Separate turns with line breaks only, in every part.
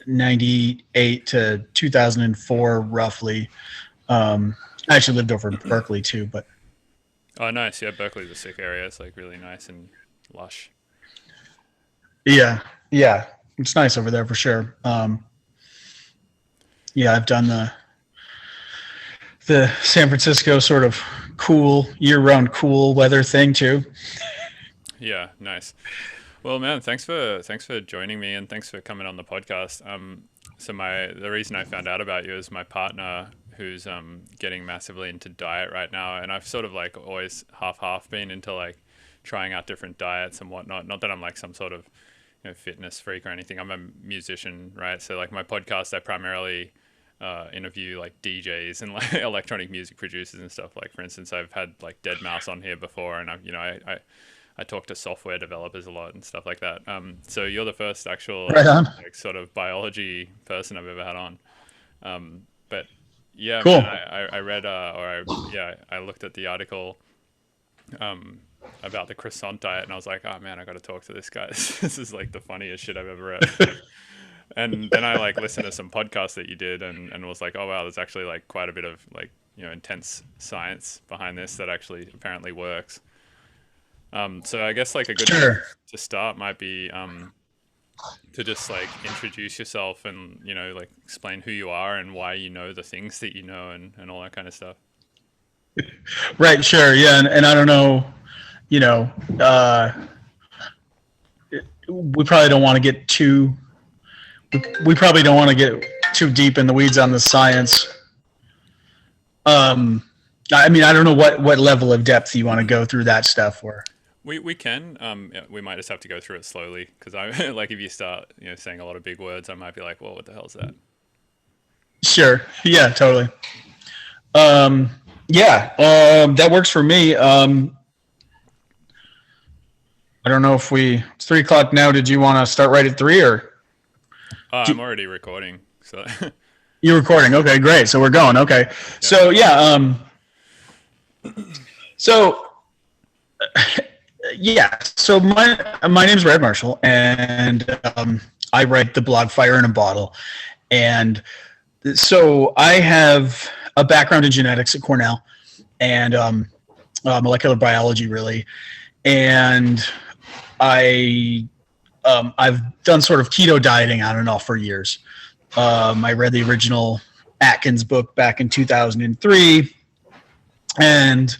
98 to 2004, roughly. I actually lived over in Berkeley too, but
Oh, nice. Yeah, Berkeley's a sick area. It's like really nice and lush.
yeah, yeah, it's nice over there for sure. Yeah, I've done the San Francisco sort of cool year-round cool weather thing too.
Yeah, nice. Well, man, thanks for joining me and thanks for coming on the podcast. So the reason I found out about you is my partner who's getting massively into diet right now, and I've sort of like always half been into like trying out different diets and whatnot. Not that I'm like some sort of fitness freak or anything. I'm a musician, right? So like my podcast, I primarily interview like DJs and like electronic music producers and stuff. Like for instance, I've had like Dead Mouse on here before, and I talk to software developers a lot and stuff like that. So you're the first actual
Right on.
like sort of biology person I've ever had on. But yeah, man,
Cool.
I read I looked at the article um, about the Croissant Diet, and I was like, oh man, I got to talk to this guy. This is like the funniest shit I've ever read. And then I like listened to some podcasts that you did, and was like, oh wow, there's actually like quite a bit of like intense science behind this that actually apparently works. So I guess like a good place
Sure.
to start might be to just like introduce yourself and like explain who you are and why you know the things that you know and all that kind of stuff.
Right. Sure. Yeah. And I don't know. You know, we probably don't want to get too. We probably don't want to get too deep in the weeds on the science. I mean, I don't know what level of depth you want to go through that stuff for.
We can yeah, we might just have to go through it slowly because I like if you start saying a lot of big words, I might be like, well, what the hell's that?
Sure. Yeah. Totally. Yeah. That works for me. I don't know if it's 3 o'clock now. Did you want to start right at 3 or
I'm already recording, so
you recording? Okay, great. So we're going. Okay.
yeah.
So yeah. So yeah. So my name's Brad Marshall, and I write the blog Fire in a Bottle, and so I have a background in genetics at Cornell, and molecular biology really, and I've done sort of keto dieting on and off for years. I read the original Atkins book back in 2003, and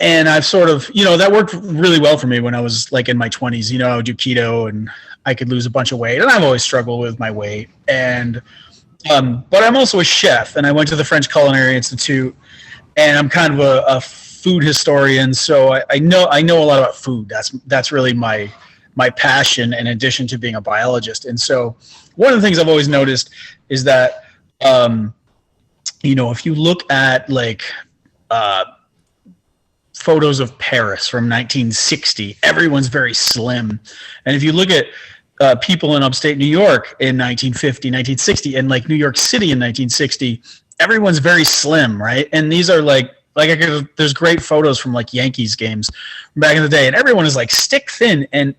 I've sort of, that worked really well for me when I was like in my 20s. I would do keto and I could lose a bunch of weight, and I've always struggled with my weight. And but I'm also a chef, and I went to the French Culinary Institute, and I'm kind of a food historian, so I know a lot about food. That's really my passion, in addition to being a biologist. And so one of the things I've always noticed is that if you look at like photos of Paris from 1960, everyone's very slim. And if you look at people in upstate New York in 1950, 1960, and like New York City in 1960, everyone's very slim, right? And these are there's great photos from like Yankees games back in the day, and everyone is like stick thin. And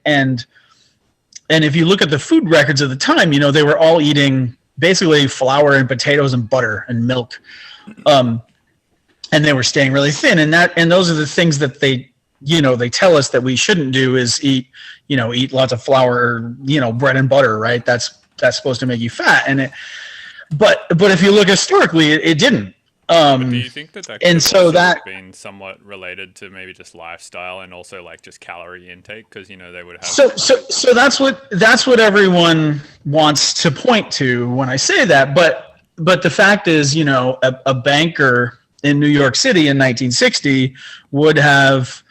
if you look at the food records of the time, they were all eating basically flour and potatoes and butter and milk. And they were staying really thin, and those are the things that they tell us that we shouldn't do is eat lots of flour, bread and butter, right? That's supposed to make you fat. But if you look historically, it didn't.
But do you think that could
And
have
so
also
that
been somewhat related to maybe just lifestyle and also like just calorie intake? Because they would have.
so that's what everyone wants to point to when I say that. But the fact is, a banker in New York City in 1960 would have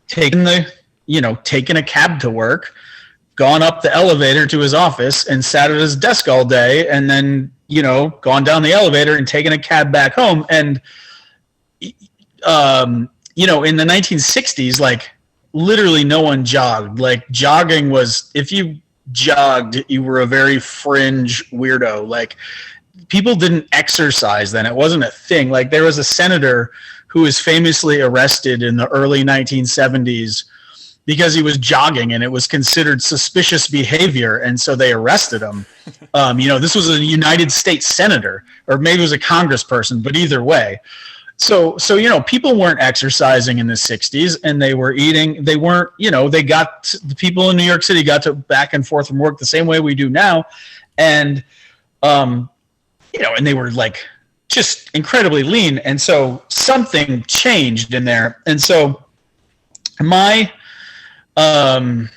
taken a cab to work, gone up the elevator to his office, and sat at his desk all day, and then gone down the elevator and taken a cab back home. And in the 1960s, like literally no one jogged. Like jogging was, if you jogged, you were a very fringe weirdo. Like people didn't exercise then. It wasn't a thing. Like there was a senator who was famously arrested in the early 1970s because he was jogging and it was considered suspicious behavior, and so they arrested him. This was a United States senator, or maybe it was a congressperson, but either way. So people weren't exercising in the 60s, and they were eating. They weren't, the people in New York City got to back and forth from work the same way we do now. And, and they were like just incredibly lean. And so something changed in there. And so anyway, I'm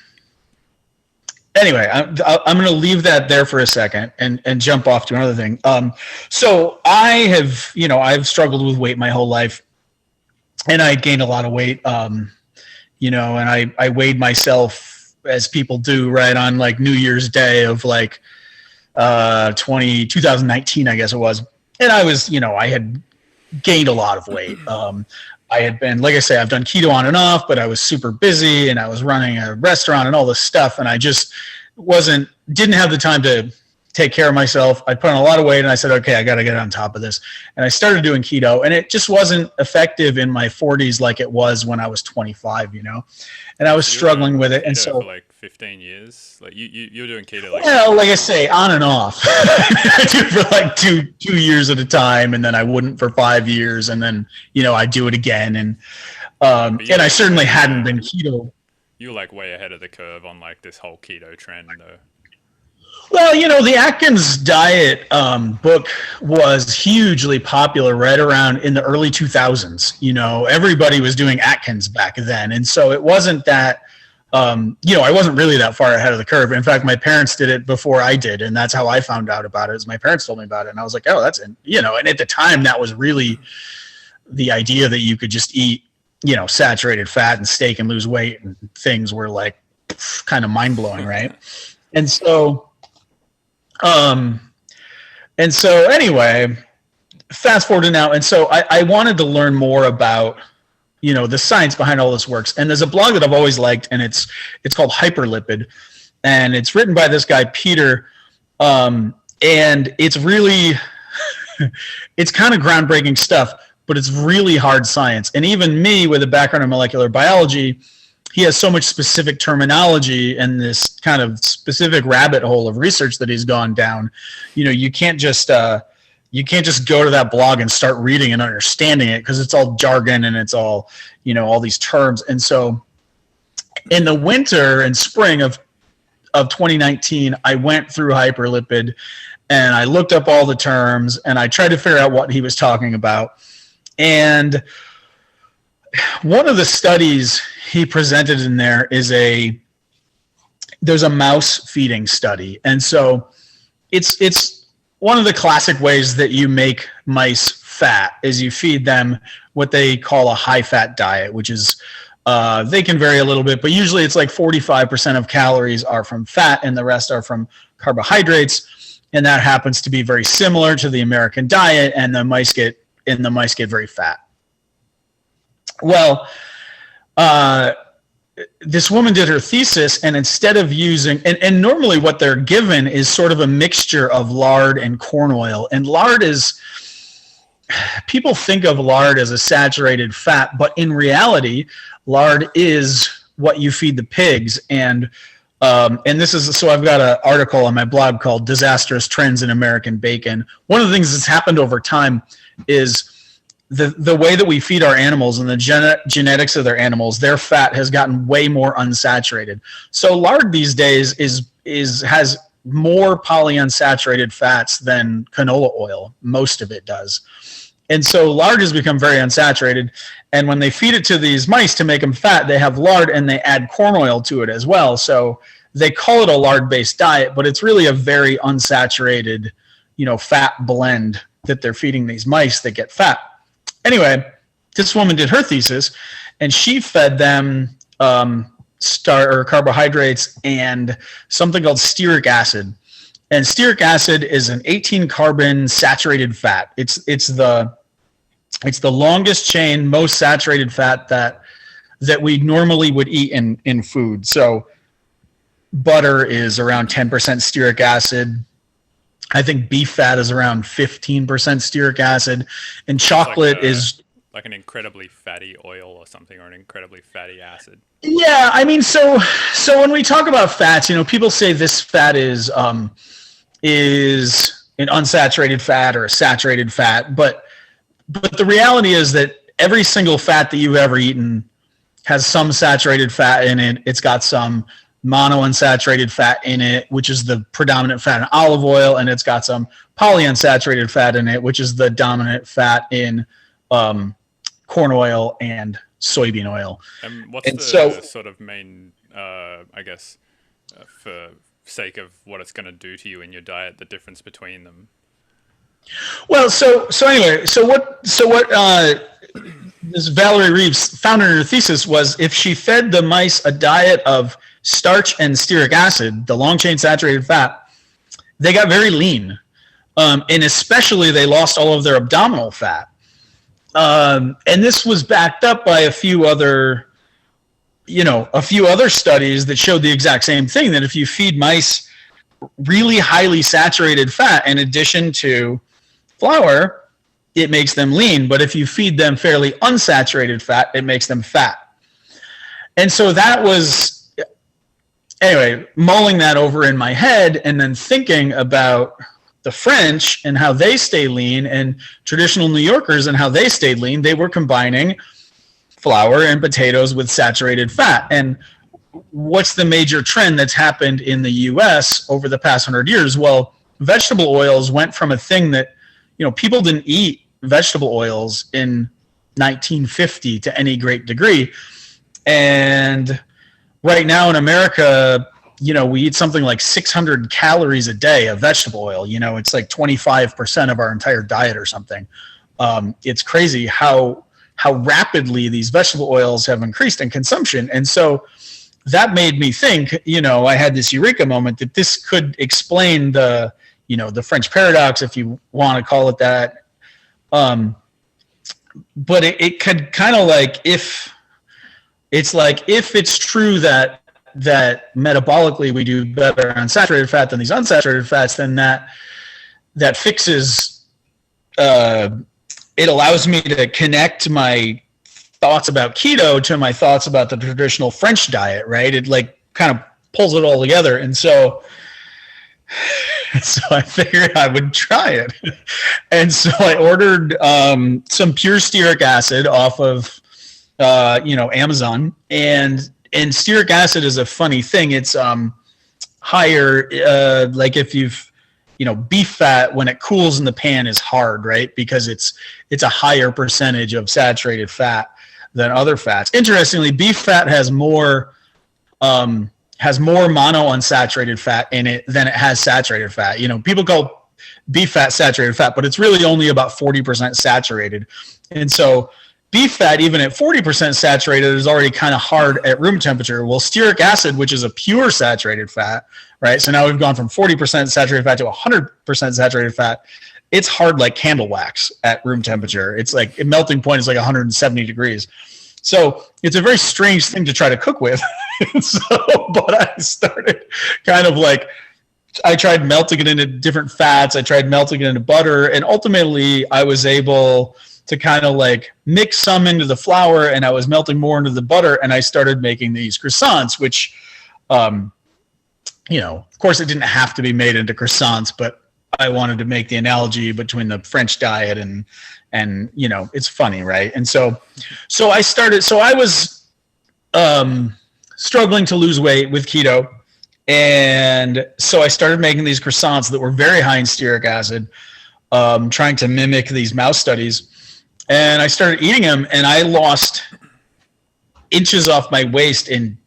going to leave that there for a second and jump off to another thing. So I've struggled with weight my whole life, and I gained a lot of weight, and I weighed myself as people do, right, on like New Year's Day of like 2019, I guess it was. And I was, I had gained a lot of weight. I had been, like I say, I've done keto on and off, but I was super busy and I was running a restaurant and all this stuff. And I just didn't have the time to take care of myself. I put on a lot of weight and I said, okay, I got to get on top of this. And I started doing keto, and it just wasn't effective in my 40s like it was when I was 25, and I was struggling with it. And so
for like 15 years, like you're doing keto. Like,
well, like I say, on and off. I do it for like two years at a time, and then I wouldn't for 5 years, and then I do it again, and I certainly hadn't been keto.
You're like way ahead of the curve on like this whole keto trend, though.
Well, the Atkins diet book was hugely popular right around in the early 2000s. Everybody was doing Atkins back then, and so it wasn't that. I wasn't really that far ahead of the curve. In fact, my parents did it before I did, and that's how I found out about it. Is my parents told me about it, and I was like, oh, and at the time that was really the idea that you could just eat, saturated fat and steak and lose weight, and things were like kind of mind blowing, right? And so, anyway, fast forward to now, and so I wanted to learn more about the science behind all this works. And there's a blog that I've always liked, and it's called Hyperlipid, and it's written by this guy Peter, and it's really it's kind of groundbreaking stuff, but it's really hard science. And even me, with a background in molecular biology, he has so much specific terminology and this kind of specific rabbit hole of research that he's gone down. You can't just go to that blog and start reading and understanding it, because it's all jargon and it's all, all these terms. And so in the winter and spring of 2019, I went through Hyperlipid and I looked up all the terms and I tried to figure out what he was talking about. And one of the studies he presented in there there's a mouse feeding study. And so it's one of the classic ways that you make mice fat is you feed them what they call a high-fat diet, which is they can vary a little bit, but usually it's like 45% of calories are from fat and the rest are from carbohydrates, and that happens to be very similar to the American diet, and the mice get very fat. Well, this woman did her thesis, and instead of using, and normally what they're given is sort of a mixture of lard and corn oil. And lard is, people think of lard as a saturated fat, but in reality, lard is what you feed the pigs. And this is, so I've got an article on my blog called Disastrous Trends in American Bacon. One of the things that's happened over time is the way that we feed our animals and the genetics of their animals, their fat has gotten way more unsaturated. So lard these days has more polyunsaturated fats than canola oil. Most of it does. And so lard has become very unsaturated. And when they feed it to these mice to make them fat, they have lard and they add corn oil to it as well. So they call it a lard-based diet, but it's really a very unsaturated, fat blend that they're feeding these mice that get fat. Anyway, this woman did her thesis, and she fed them carbohydrates and something called stearic acid. And stearic acid is an 18-carbon saturated fat. It's the longest chain, most saturated fat that we normally would eat in food. So butter is around 10% stearic acid. I think beef fat is around 15% stearic acid, and chocolate is
like an incredibly fatty oil or something, or an incredibly fatty acid?
Yeah, I mean, so when we talk about fats, people say this fat is an unsaturated fat or a saturated fat, but the reality is that every single fat that you've ever eaten has some saturated fat in it. It's got some monounsaturated fat in it, which is the predominant fat in olive oil, and it's got some polyunsaturated fat in it, which is the dominant fat in corn oil and soybean oil.
And what's the sort of main, I guess, for sake of what it's going to do to you in your diet, the difference between them?
Well, so what this Valerie Reeves found in her thesis was if she fed the mice a diet of starch and stearic acid, the long chain saturated fat, they got very lean, and especially they lost all of their abdominal fat. And this was backed up by a few other studies that showed the exact same thing, that if you feed mice really highly saturated fat in addition to flour, it makes them lean. But if you feed them fairly unsaturated fat, it makes them fat. And so that was, anyway, mulling that over in my head and then thinking about the French and how they stay lean, and traditional New Yorkers and how they stayed lean. They were combining flour and potatoes with saturated fat. And what's the major trend that's happened in the US over the past 100 years? Well, vegetable oils went from a thing that, people didn't eat vegetable oils in 1950 to any great degree. And right now in America, we eat something like 600 calories a day of vegetable oil. It's like 25% of our entire diet or something. It's crazy how rapidly these vegetable oils have increased in consumption. And so that made me think, I had this eureka moment that this could explain the French paradox, if you want to call it that. But it could kind of if it's true that metabolically we do better on saturated fat than these unsaturated fats, then that fixes, it allows me to connect my thoughts about keto to my thoughts about the traditional French diet, right? It kind of pulls it all together. And so I figured I would try it. And so I ordered some pure stearic acid off of Amazon, and stearic acid is a funny thing. It's higher, if you've, beef fat, when it cools in the pan, is hard, right? Because it's a higher percentage of saturated fat than other fats. Interestingly, beef fat has more monounsaturated fat in it than it has saturated fat. People call beef fat saturated fat, but it's really only about 40% saturated. And so beef fat, even at 40% saturated, is already kind of hard at room temperature. Well, stearic acid, which is a pure saturated fat, right? So now we've gone from 40% saturated fat to 100% saturated fat. It's hard like candle wax at room temperature. It's like, melting point is like 170 degrees. So it's a very strange thing to try to cook with. But I started kind of I tried melting it into different fats. I tried melting it into butter. And ultimately, I was able to kind of mix some into the flour, and I was melting more into the butter, and I started making these croissants, which, of course it didn't have to be made into croissants, but I wanted to make the analogy between the French diet and it's funny, right? And so I was struggling to lose weight with keto, and so I started making these croissants that were very high in stearic acid, trying to mimic these mouse studies. And I started eating them, and I lost inches off my waist in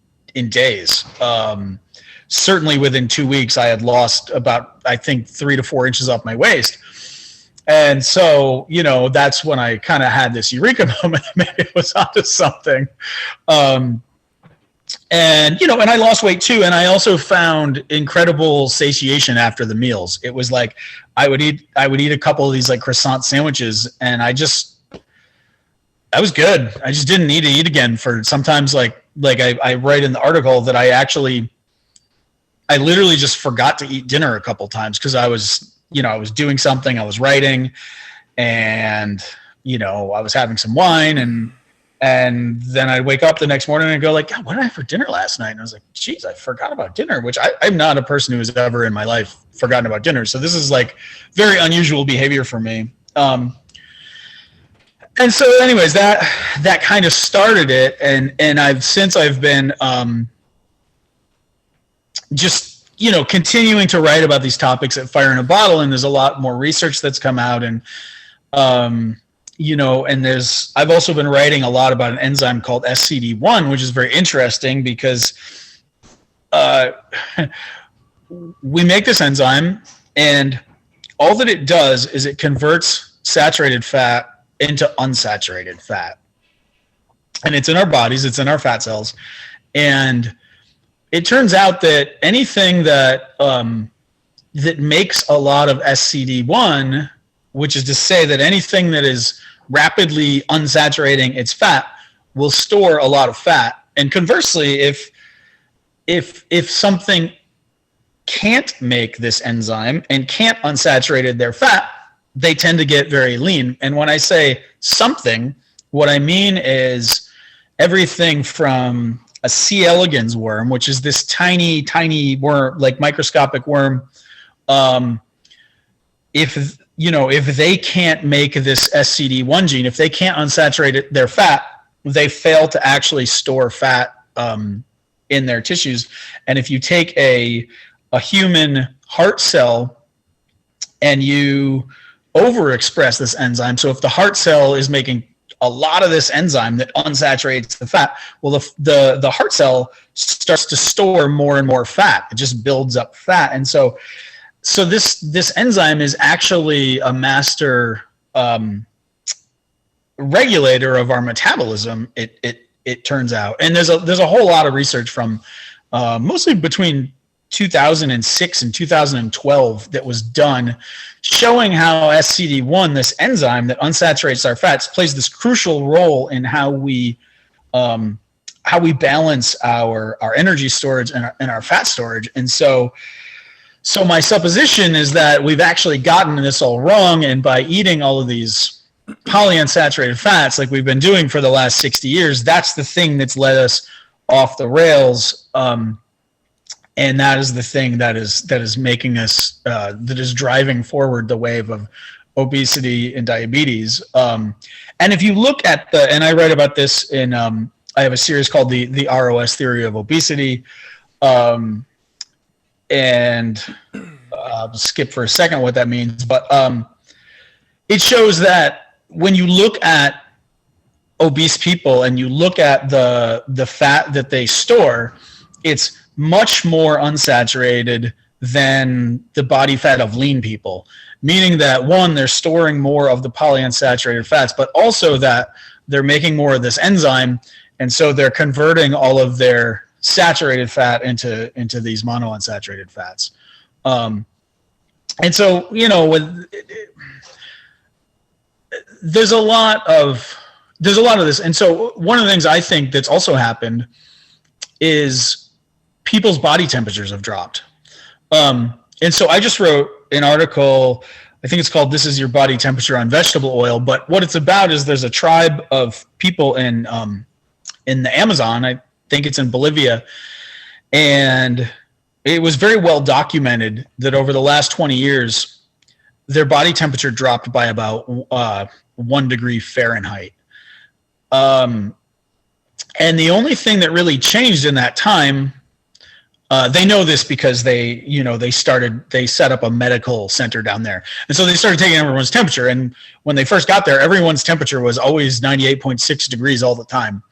days. Certainly within 2 weeks, I had lost about, I think, 3 to 4 inches off my waist. And so, that's when I kind of had this eureka moment that maybe it was onto something. And I lost weight too. And I also found incredible satiation after the meals. It was like I would eat a couple of these croissant sandwiches, and I was good. I just didn't need to eat again for sometimes I write in the article that I literally just forgot to eat dinner a couple times because I was doing something, I was writing, and I was having some wine, and then I'd wake up the next morning and go like, God, what did I have for dinner last night? And I was like, geez, I forgot about dinner, which I'm not a person who has ever in my life forgotten about dinner. So this is like very unusual behavior for me. And so anyways, that kind of started it. And I've been just, continuing to write about these topics at Fire in a Bottle. And there's a lot more research that's come out, and, and I've also been writing a lot about an enzyme called SCD1, which is very interesting because we make this enzyme, and all that it does is it converts saturated fat into unsaturated fat. And it's in our bodies, it's in our fat cells. And it turns out that anything that makes a lot of SCD1, which is to say that anything that is rapidly unsaturating its fat, will store a lot of fat. And conversely, if something can't make this enzyme and can't unsaturate their fat, they tend to get very lean. And when I say something, what I mean is everything from a C. elegans worm, which is this tiny, tiny worm, like microscopic worm. If they can't make this SCD1 gene, if they can't unsaturate their fat, they fail to actually store fat in their tissues. And if you take a human heart cell and you overexpress this enzyme, so if the heart cell is making a lot of this enzyme that unsaturates the fat, well, the heart cell starts to store more and more fat. It just builds up fat. And so this enzyme is actually a master regulator of our metabolism. It turns out, and there's a whole lot of research from mostly between 2006 and 2012 that was done showing how SCD1, this enzyme that unsaturates our fats, plays this crucial role in how we balance our energy storage and our fat storage. And so my supposition is that we've actually gotten this all wrong, and by eating all of these polyunsaturated fats like we've been doing for the last 60 years, that's the thing that's led us off the rails. And that is the thing that is making us, that is driving forward the wave of obesity and diabetes. And if you look at and I write about this in, I have a series called the ROS Theory of Obesity. And I'll skip for a second what that means, but it shows that when you look at obese people and you look at the fat that they store, it's much more unsaturated than the body fat of lean people, meaning that one, they're storing more of the polyunsaturated fats, but also that they're making more of this enzyme, and so they're converting all of their saturated fat into these monounsaturated fats. And so, there's a lot of this. And so one of the things I think that's also happened is people's body temperatures have dropped. And so I just wrote an article, I think it's called "This is Your Body Temperature on Vegetable Oil." But what it's about is there's a tribe of people in the Amazon, I think it's in Bolivia, and it was very well documented that over the last 20 years, their body temperature dropped by about 1 degree Fahrenheit. And the only thing that really changed in that time, they know this because they set up a medical center down there. And so they started taking everyone's temperature. And when they first got there, everyone's temperature was always 98.6 degrees all the time.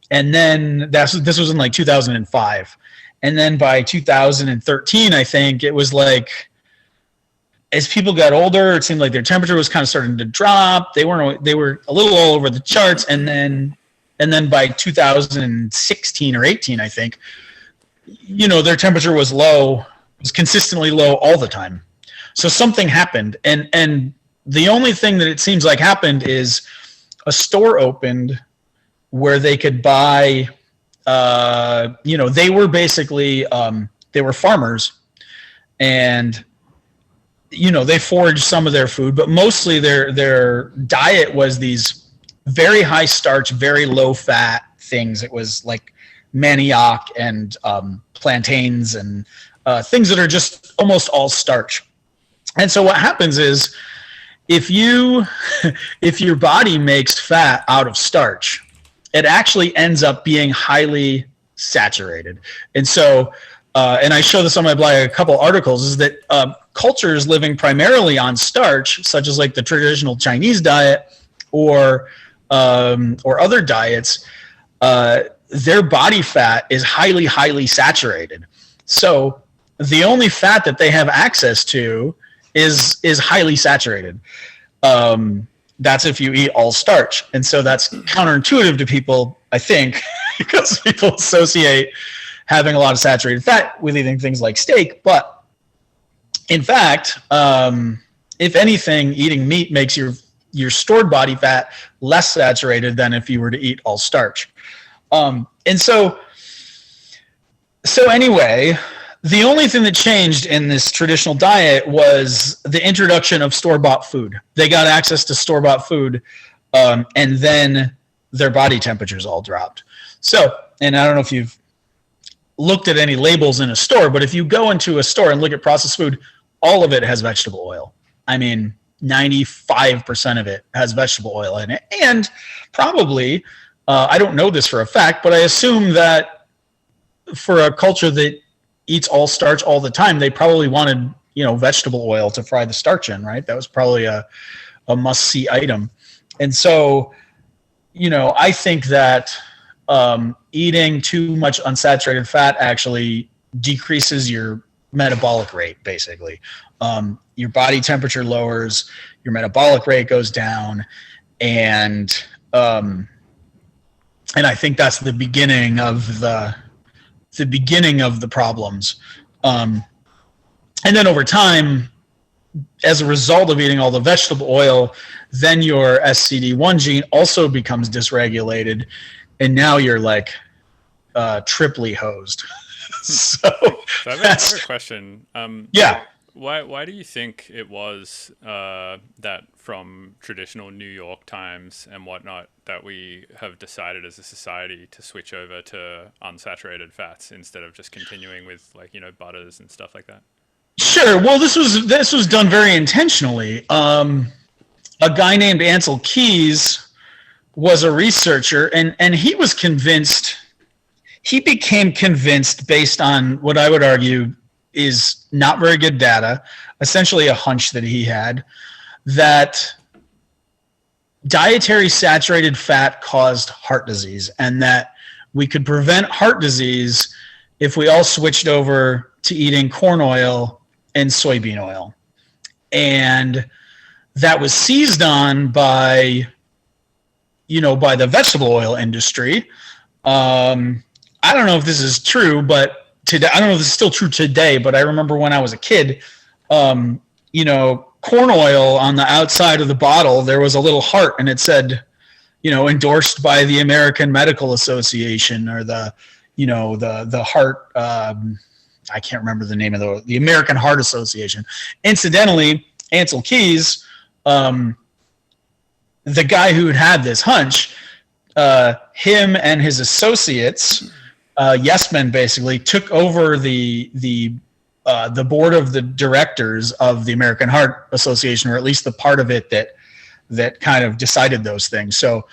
And then this was in like 2005. And then by 2013, I think it was like, as people got older, it seemed like their temperature was kind of starting to drop. They were a little all over the charts. And then by 2016 or 18, I think, their temperature was low, was consistently low all the time. So something happened. And the only thing that it seems like happened is a store opened where they could buy, they were basically, they were farmers, and they foraged some of their food, but mostly their diet was these very high starch, very low fat things. It was like manioc and plantains and things that are just almost all starch. And so what happens is if your body makes fat out of starch, it actually ends up being highly saturated. And so, and I show this on my blog, a couple articles, is that cultures living primarily on starch, such as like the traditional Chinese diet or other diets, their body fat is highly, highly saturated. So the only fat that they have access to is highly saturated. That's if you eat all starch. And so that's counterintuitive to people, I think, because people associate having a lot of saturated fat with eating things like steak. But in fact, if anything, eating meat makes your stored body fat less saturated than if you were to eat all starch. And so anyway, the only thing that changed in this traditional diet was the introduction of store-bought food. They got access to store-bought food, and then their body temperatures all dropped. So, and I don't know if you've looked at any labels in a store, but if you go into a store and look at processed food, all of it has vegetable oil. I mean, 95% of it has vegetable oil in it. And probably, I don't know this for a fact, but I assume that for a culture that eats all starch all the time, they probably wanted, vegetable oil to fry the starch in, right? That was probably a must-see item. And so, I think that eating too much unsaturated fat actually decreases your metabolic rate, basically. Your body temperature lowers, your metabolic rate goes down, and I think that's the beginning of the problems. And then over time, as a result of eating all the vegetable oil, then your SCD1 gene also becomes dysregulated, and now you're like triply hosed. So
I have a question.
Yeah.
Why do you think it was that from traditional New York Times and whatnot that we have decided as a society to switch over to unsaturated fats instead of just continuing with butters and stuff like that?
Sure. Well, this was done very intentionally. A guy named Ansel Keys was a researcher, and he was convinced. He became convinced based on what I would argue is not very good data, essentially a hunch that he had, that dietary saturated fat caused heart disease, and that we could prevent heart disease if we all switched over to eating corn oil and soybean oil. And that was seized on by the vegetable oil industry. I don't know if this is true, but today, I don't know if this is still true today, but I remember when I was a kid, corn oil on the outside of the bottle, there was a little heart, and it said, endorsed by the American Medical Association, or the heart, I can't remember the name of the American Heart Association. Incidentally, Ansel Keys, the guy who had this hunch, him and his associates, yes men, basically took over the board of the directors of the American Heart Association, or at least the part of it that kind of decided those things. So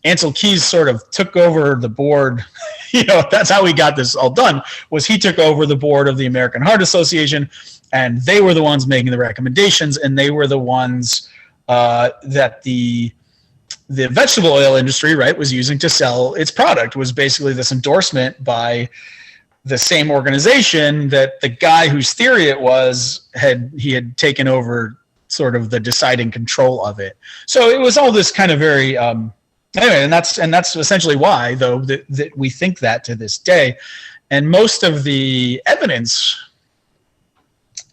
Ansel Keys sort of took over the board. That's how he got this all done, was he took over the board of the American Heart Association, and they were the ones making the recommendations, and they were the ones that the vegetable oil industry, right, was using to sell its product. Was basically this endorsement by the same organization that the guy whose theory it was had taken over sort of the deciding control of it. So it was all this kind of very anyway, and that's essentially why, though, that we think that to this day. And most of the evidence,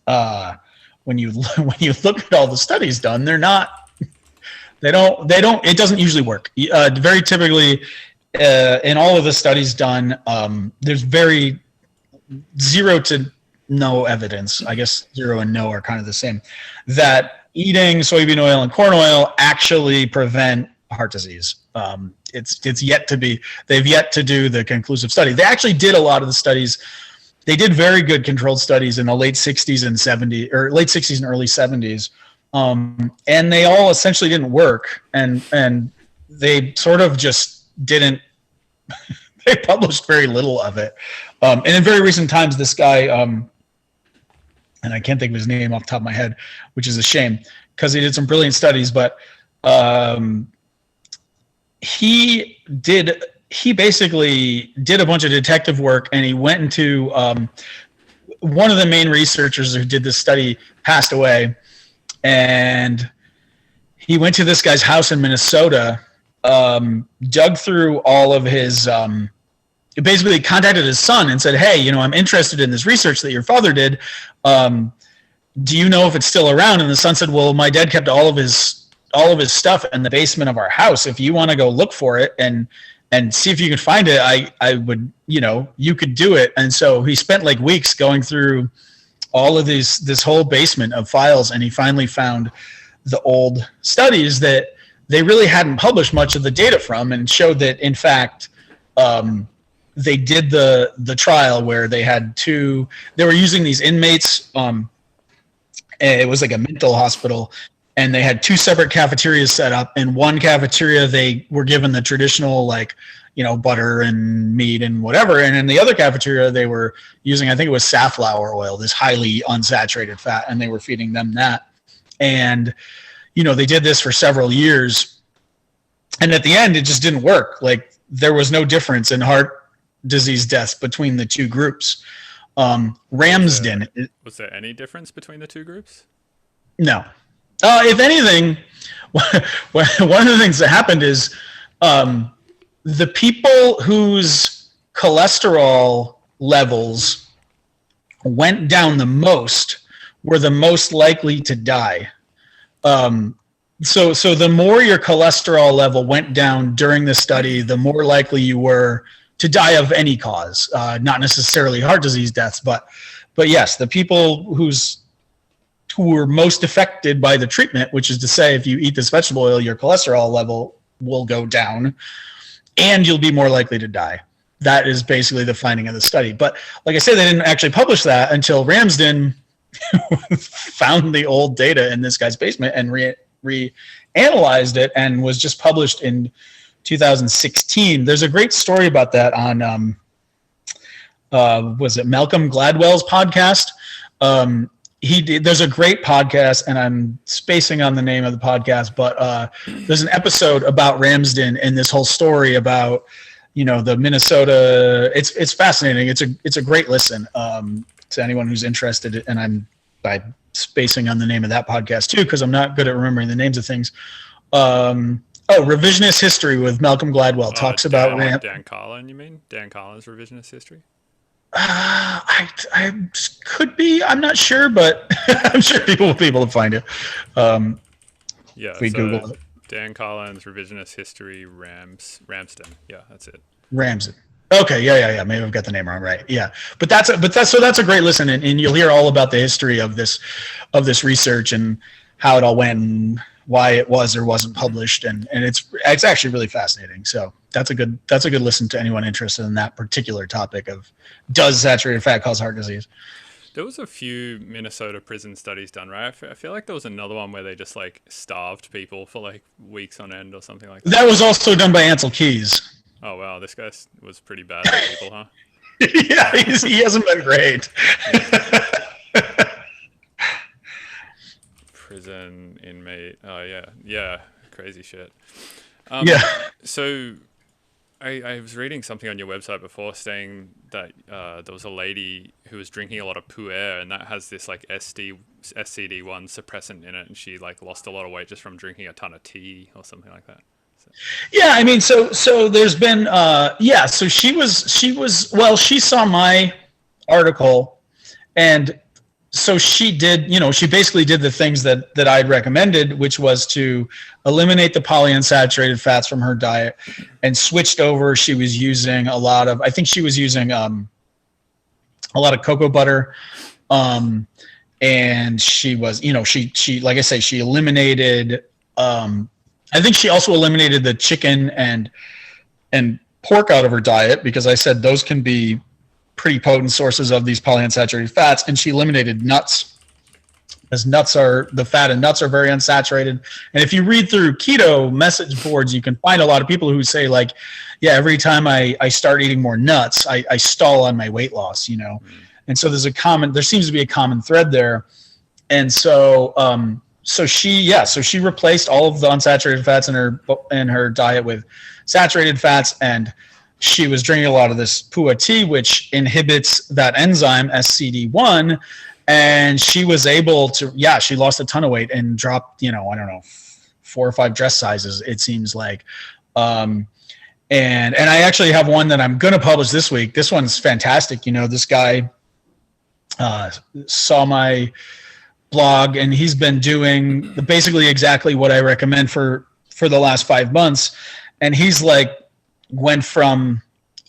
when you look at all the studies done, they're not. They don't. It doesn't usually work. Very typically, in all of the studies done, there's very 0 to no evidence. I guess 0 and no are kind of the same. That eating soybean oil and corn oil actually prevent heart disease. It's yet to be. They've yet to do the conclusive study. They actually did a lot of the studies. They did very good controlled studies in the late 60s and 70s, or late 60s and early 70s, and they all essentially didn't work. And they sort of just didn't. They published very little of it. And in very recent times, this guy, and I can't think of his name off the top of my head, which is a shame because he did some brilliant studies, but he basically did a bunch of detective work, and he went into one of the main researchers who did this study passed away, and he went to this guy's house in Minnesota, dug through all of his basically contacted his son and said, hey, I'm interested in this research that your father did. Do you know if it's still around? And the son said, well, my dad kept all of his stuff in the basement of our house. If you want to go look for it and see if you can find it, I would, you could do it. And so he spent like weeks going through all of this whole basement of files, and he finally found the old studies that they really hadn't published much of the data from, and showed that in fact, they did the trial where they were using these inmates. It was like a mental hospital, and they had 2 separate cafeterias set up. In one cafeteria, they were given the traditional, butter and meat and whatever. And in the other cafeteria, they were using, I think it was safflower oil, this highly unsaturated fat, and they were feeding them that. And, they did this for several years. And at the end, it just didn't work. Like, there was no difference in heart disease deaths between the 2 groups. Ramsden.
Was there any difference between the 2 groups?
No. If anything, one of the things that happened is the people whose cholesterol levels went down the most were the most likely to die. So the more your cholesterol level went down during the study, the more likely you were to die of any cause, not necessarily heart disease deaths, but yes, the people who were most affected by the treatment, which is to say, if you eat this vegetable oil, your cholesterol level will go down and you'll be more likely to die. That is basically the finding of the study. But like I said, they didn't actually publish that until Ramsden found the old data in this guy's basement and reanalyzed it, and was just published in 2016. There's a great story about that on, was it Malcolm Gladwell's podcast? There's a great podcast, and I'm spacing on the name of the podcast, but there's an episode about Ramsden and this whole story about, the Minnesota. It's fascinating. It's a great listen to anyone who's interested. And I'm spacing on the name of that podcast too, because I'm not good at remembering the names of things. Revisionist History with Malcolm Gladwell talks about
Dan Carlin. You mean Dan Carlin's Revisionist History?
I could be. I'm not sure, but I'm sure people will be able to find it.
If
we Google it.
Dan Carlin's Revisionist History, Ramsden. Yeah, that's it.
Ramsden. Okay, yeah. Maybe I've got the name wrong, right? Yeah, but that's a great listen, and you'll hear all about the history of this research and how it all went and why it was or wasn't published, and it's actually really fascinating. So that's a good listen to anyone interested in that particular topic of, does saturated fat cause heart disease?
There was a few Minnesota prison studies done, right? I feel like there was another one where they just starved people for weeks on end or something like that.
That was also done by Ansel Keys.
Oh wow, this guy was pretty bad at people, huh?
Yeah, he hasn't been great.
Prison inmate. Oh yeah, crazy shit. So I was reading something on your website before saying that there was a lady who was drinking a lot of pu'er, and that has this SCD1 suppressant in it, and she lost a lot of weight just from drinking a ton of tea or something like that.
Yeah, I mean, so there's been, so she saw my article, and so she did, she basically did the things that I'd recommended, which was to eliminate the polyunsaturated fats from her diet, and switched over. She was using a lot of cocoa butter, And she was, she like I say, she eliminated. I think she also eliminated the chicken and pork out of her diet, because I said those can be pretty potent sources of these polyunsaturated fats, and she eliminated nuts, as the fat in nuts are very unsaturated. And if you read through keto message boards, you can find a lot of people who say, like, yeah, every time I start eating more nuts, I stall on my weight loss, And so there seems to be a common thread there. And so so she replaced all of the unsaturated fats in her diet with saturated fats, and she was drinking a lot of this pua tea, which inhibits that enzyme SCD1, and she was able to, she lost a ton of weight and dropped, I don't know, 4 or 5 dress sizes, it seems like. And I actually have one that I'm going to publish this week. This one's fantastic. This guy saw my blog, and he's been doing basically exactly what I recommend for the last 5 months. And he's like, went from,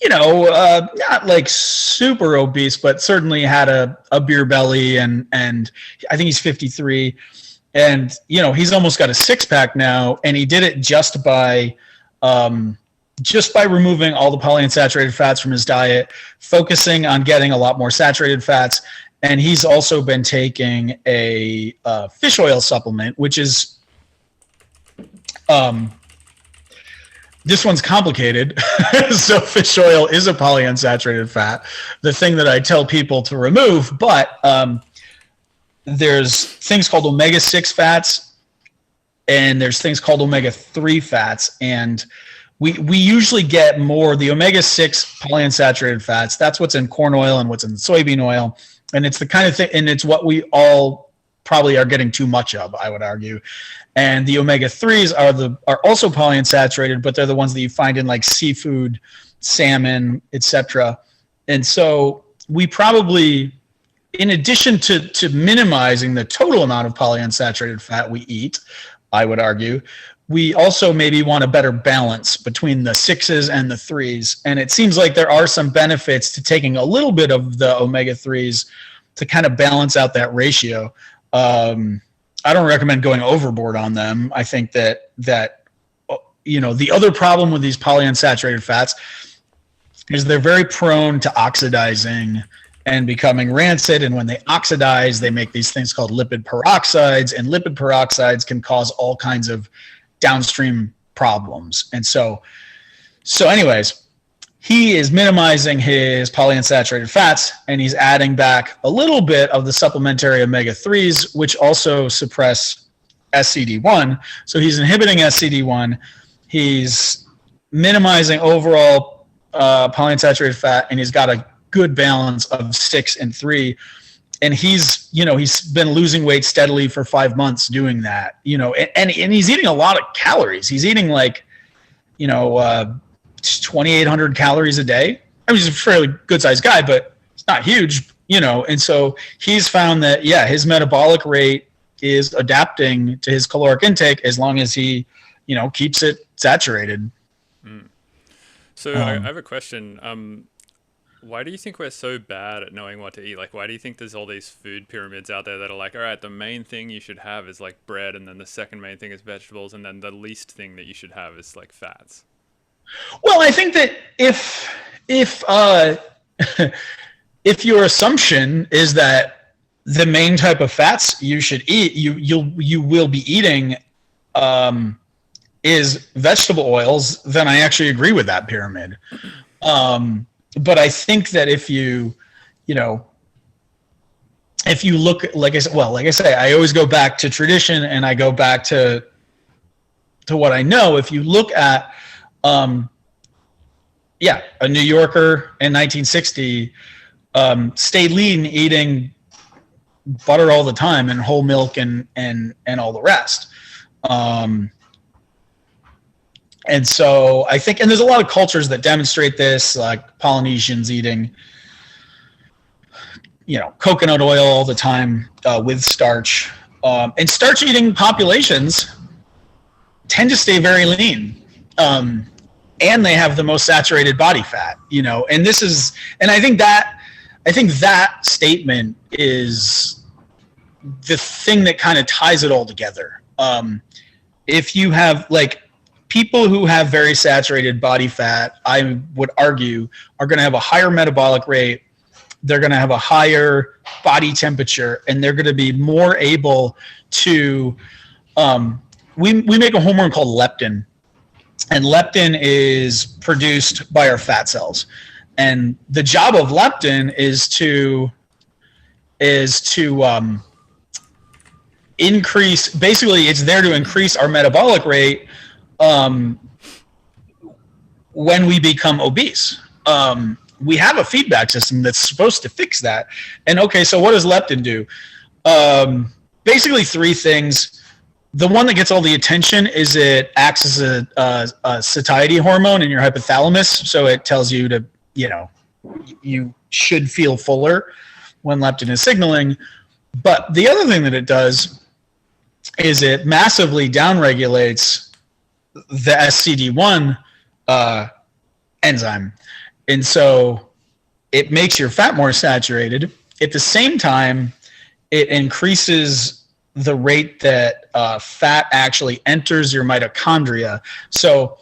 not like super obese, but certainly had a beer belly, and I think he's 53, and he's almost got a 6-pack now, and he did it just by removing all the polyunsaturated fats from his diet, focusing on getting a lot more saturated fats. And he's also been taking a fish oil supplement, which is, this one's complicated. So fish oil is a polyunsaturated fat, the thing that I tell people to remove. But there's things called omega-6 fats, and there's things called omega-3 fats. And we usually get more the omega-6 polyunsaturated fats. That's what's in corn oil and what's in soybean oil. And it's the kind of thing, and it's what we all probably are getting too much of, I would argue. And the omega-3s are also polyunsaturated, but they're the ones that you find in like seafood, salmon, etc. And so we probably, in addition to minimizing the total amount of polyunsaturated fat we eat, I would argue, we also maybe want a better balance between the 6s and the 3s. And it seems like there are some benefits to taking a little bit of the omega-3s to kind of balance out that ratio. I don't recommend going overboard on them. I think that the other problem with these polyunsaturated fats is they're very prone to oxidizing and becoming rancid. And when they oxidize, they make these things called lipid peroxides, and lipid peroxides can cause all kinds of downstream problems. And so anyways, he is minimizing his polyunsaturated fats, and he's adding back a little bit of the supplementary omega-3s, which also suppress SCD1. So he's inhibiting SCD1. He's minimizing overall polyunsaturated fat, and he's got a good balance of 6 and 3. And he's been losing weight steadily for 5 months doing that, and he's eating a lot of calories. He's eating like, 2,800 calories a day. I mean, he's a fairly good sized guy, but it's not huge, and so he's found that, his metabolic rate is adapting to his caloric intake as long as he, keeps it saturated.
So I have a question. Why do you think we're so bad at knowing what to eat? Like, why do you think there's all these food pyramids out there that are like, all right, the main thing you should have is like bread, and then the second main thing is vegetables, and then the least thing that you should have is like fats?
Well, I think that if your assumption is that the main type of fats you should eat, you will be eating is vegetable oils, then I actually agree with that pyramid. But I think that if you look, like I say, I always go back to tradition, and I go back to what I know. If you look at, a New Yorker in 1960 stayed lean, eating butter all the time and whole milk and all the rest. And so I think, and there's a lot of cultures that demonstrate this, like Polynesians eating, coconut oil all the time with starch. And starch eating populations tend to stay very lean. And they have the most saturated body fat, and I think that I think that statement is the thing that kind of ties it all together. If you have like people who have very saturated body fat, I would argue are going to have a higher metabolic rate. They're going to have a higher body temperature, and they're going to be more able to, we make a hormone called leptin, and leptin is produced by our fat cells. And the job of leptin is to increase, basically it's there to increase our metabolic rate when we become obese. We have a feedback system that's supposed to fix that. And okay, so what does leptin do? Basically three things. The one that gets all the attention is it acts as a satiety hormone in your hypothalamus. So it tells you to, you should feel fuller when leptin is signaling. But the other thing that it does is it massively downregulates the SCD1 enzyme. And so it makes your fat more saturated. At the same time, it increases the rate that fat actually enters your mitochondria. So,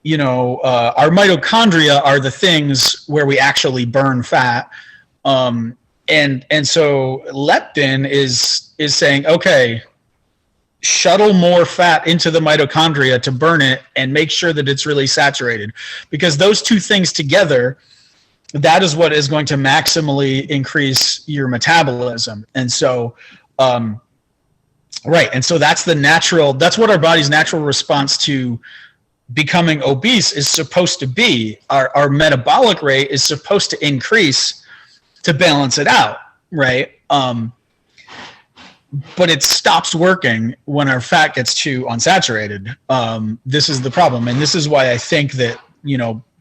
our mitochondria are the things where we actually burn fat. And so leptin is saying, okay, shuttle more fat into the mitochondria to burn it and make sure that it's really saturated, because those two things together, that is what is going to maximally increase your metabolism. And so, right. And so that's that's what our body's natural response to becoming obese is supposed to be. Our metabolic rate is supposed to increase to balance it out. Right. But it stops working when our fat gets too unsaturated. This is the problem. And this is why I think that,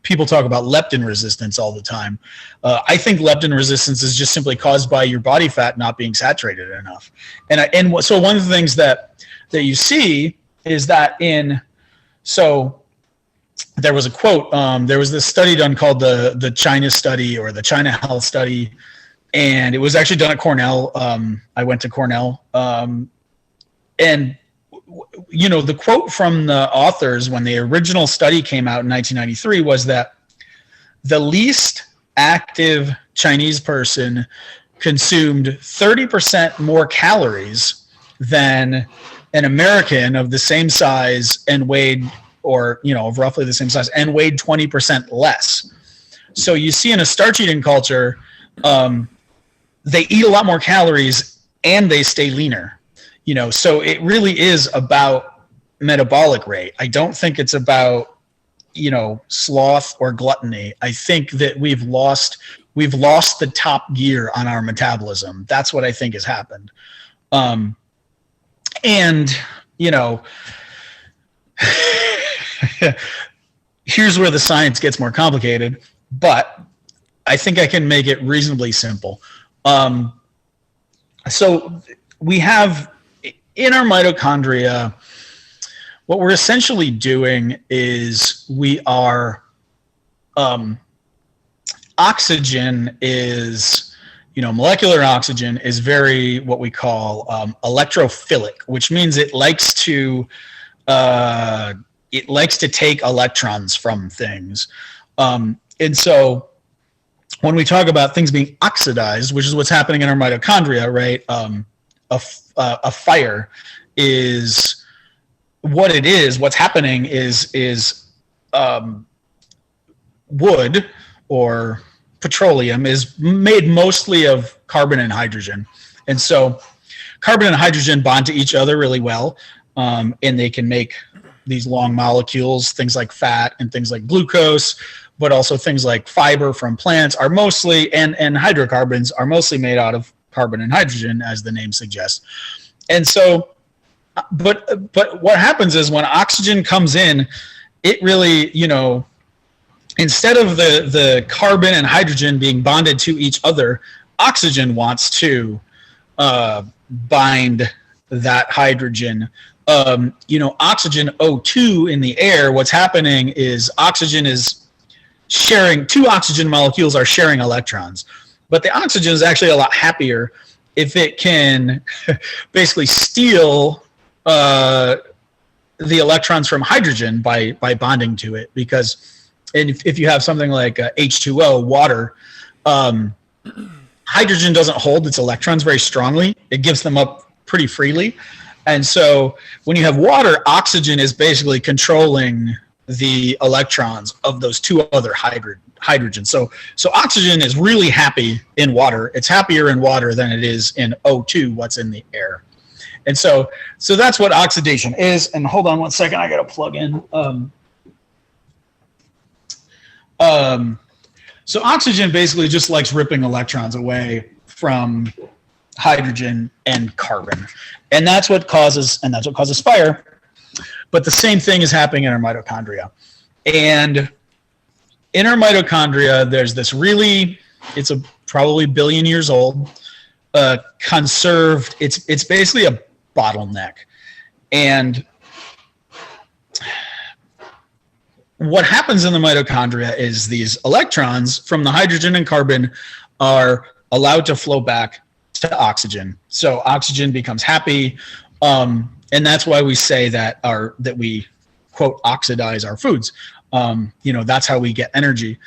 people talk about leptin resistance all the time. I think leptin resistance is just simply caused by your body fat not being saturated enough. So one of the things that you see is that so there was a quote, there was this study done called the China study, or the China health study. And it was actually done at Cornell. I went to Cornell. And, the quote from the authors when the original study came out in 1993 was that the least active Chinese person consumed 30% more calories than an American of the same size and weighed, or, of roughly the same size, and weighed 20% less. So you see in a starch eating culture, they eat a lot more calories and they stay leaner, so it really is about metabolic rate. I don't think it's about, sloth or gluttony. I think that we've lost the top gear on our metabolism. That's what I think has happened. Here's where the science gets more complicated, but I think I can make it reasonably simple. So we have in our mitochondria, what we're essentially doing is we are, oxygen is, molecular oxygen is very, what we call electrophilic, which means it likes to take electrons from things. And so when we talk about things being oxidized, which is what's happening in our mitochondria, right? A fire is what it is. What's happening is wood or petroleum is made mostly of carbon and hydrogen. And so carbon and hydrogen bond to each other really well, and they can make these long molecules, things like fat and things like glucose, but also things like fiber from plants are mostly, and hydrocarbons are mostly made out of carbon and hydrogen, as the name suggests. And so, but what happens is when oxygen comes in, it really, instead of the carbon and hydrogen being bonded to each other, oxygen wants to bind that hydrogen. Oxygen O2 in the air, what's happening is oxygen is sharing, two oxygen molecules are sharing electrons. But the oxygen is actually a lot happier if it can basically steal the electrons from hydrogen by bonding to it. Because if you have something like H2O, water, hydrogen doesn't hold its electrons very strongly. It gives them up pretty freely. And so when you have water, oxygen is basically controlling the electrons of those two other hydrogens. So oxygen is really happy in water. It's happier in water than it is in O2, what's in the air. And so that's what oxidation is. And hold on one second, I got to plug in. So oxygen basically just likes ripping electrons away from hydrogen and carbon. And that's what causes fire. But the same thing is happening in our mitochondria. And in our mitochondria, there's this it's a probably billion years old, conserved, it's basically a bottleneck. And what happens in the mitochondria is these electrons from the hydrogen and carbon are allowed to flow back to oxygen. So oxygen becomes happy, and that's why we say that we quote oxidize our foods. That's how we get energy.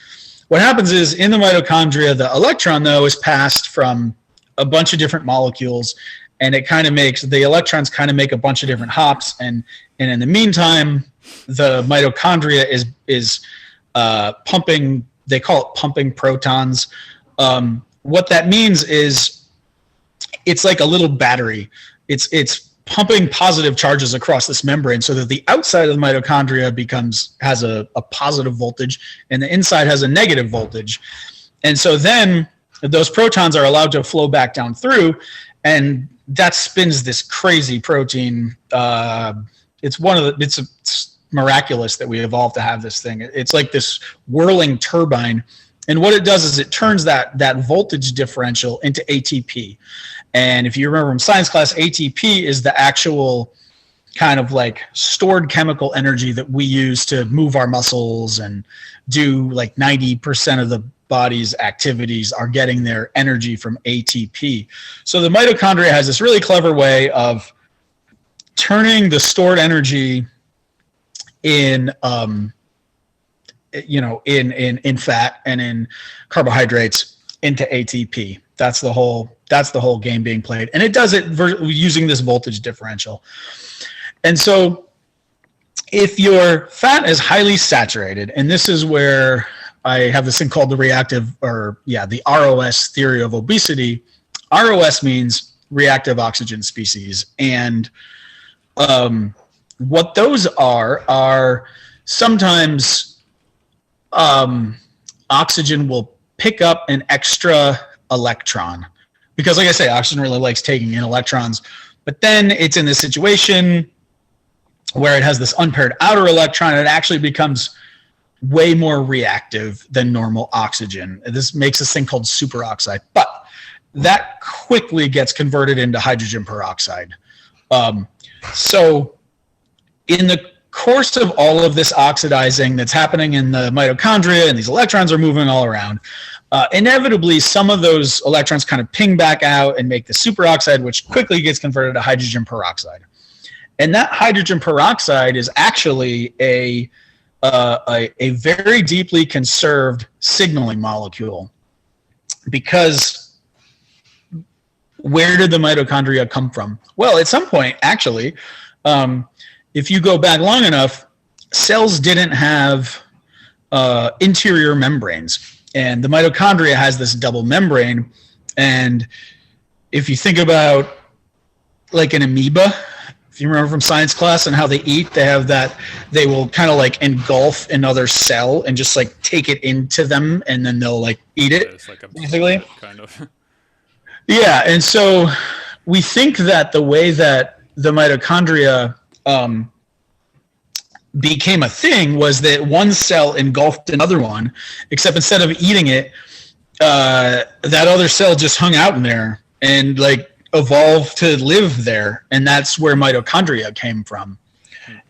What happens is in the mitochondria, the electron though is passed from a bunch of different molecules, and it kind of makes the electrons kind of make a bunch of different hops, and in the meantime, the mitochondria is pumping. They call it pumping protons. What that means is it's like a little battery. It's pumping positive charges across this membrane so that the outside of the mitochondria has a positive voltage and the inside has a negative voltage. And so then those protons are allowed to flow back down through, and that spins this crazy protein. It's miraculous that we evolved to have this thing. It's like this whirling turbine. And what it does is it turns that voltage differential into ATP. And if you remember from science class, ATP is the actual kind of like stored chemical energy that we use to move our muscles and do like 90% of the body's activities are getting their energy from ATP. So the mitochondria has this really clever way of turning the stored energy in fat and in carbohydrates into ATP. That's the whole game being played, and it does it using this voltage differential. And so if your fat is highly saturated, and this is where I have this thing called the ROS theory of obesity. ROS means reactive oxygen species, and what those are sometimes oxygen will pick up an extra electron, because like I say, oxygen really likes taking in electrons, but then it's in this situation where it has this unpaired outer electron, and it actually becomes way more reactive than normal oxygen. This makes this thing called superoxide, but that quickly gets converted into hydrogen peroxide. So in the course of all of this oxidizing that's happening in the mitochondria, and these electrons are moving all around, inevitably some of those electrons kind of ping back out and make the superoxide, which quickly gets converted to hydrogen peroxide. And that hydrogen peroxide is actually a very deeply conserved signaling molecule, because where did the mitochondria come from? Well, at some point, actually, if you go back long enough, cells didn't have interior membranes. And the mitochondria has this double membrane. And if you think about like an amoeba, if you remember from science class and how they eat, they will kind of like engulf another cell and just like take it into them, and then they'll like eat it,
it's like
basically.
Kind of.
Yeah, and so we think that the way that the mitochondria became a thing was that one cell engulfed another one, except instead of eating it, that other cell just hung out in there and like evolved to live there, and that's where mitochondria came from.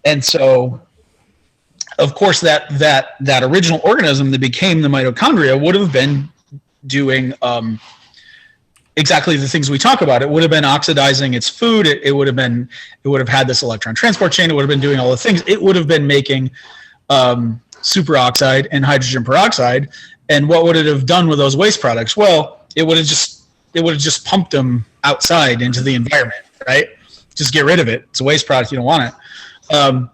And so, of course, that original organism that became the mitochondria would have been doing exactly the things we talk about. It would have been oxidizing its food. It would have had this electron transport chain. It would have been doing all the things. It would have been making superoxide and hydrogen peroxide. And what would it have done with those waste products? Well, it would have just pumped them outside into the environment, right? Just get rid of it. It's a waste product. You don't want it.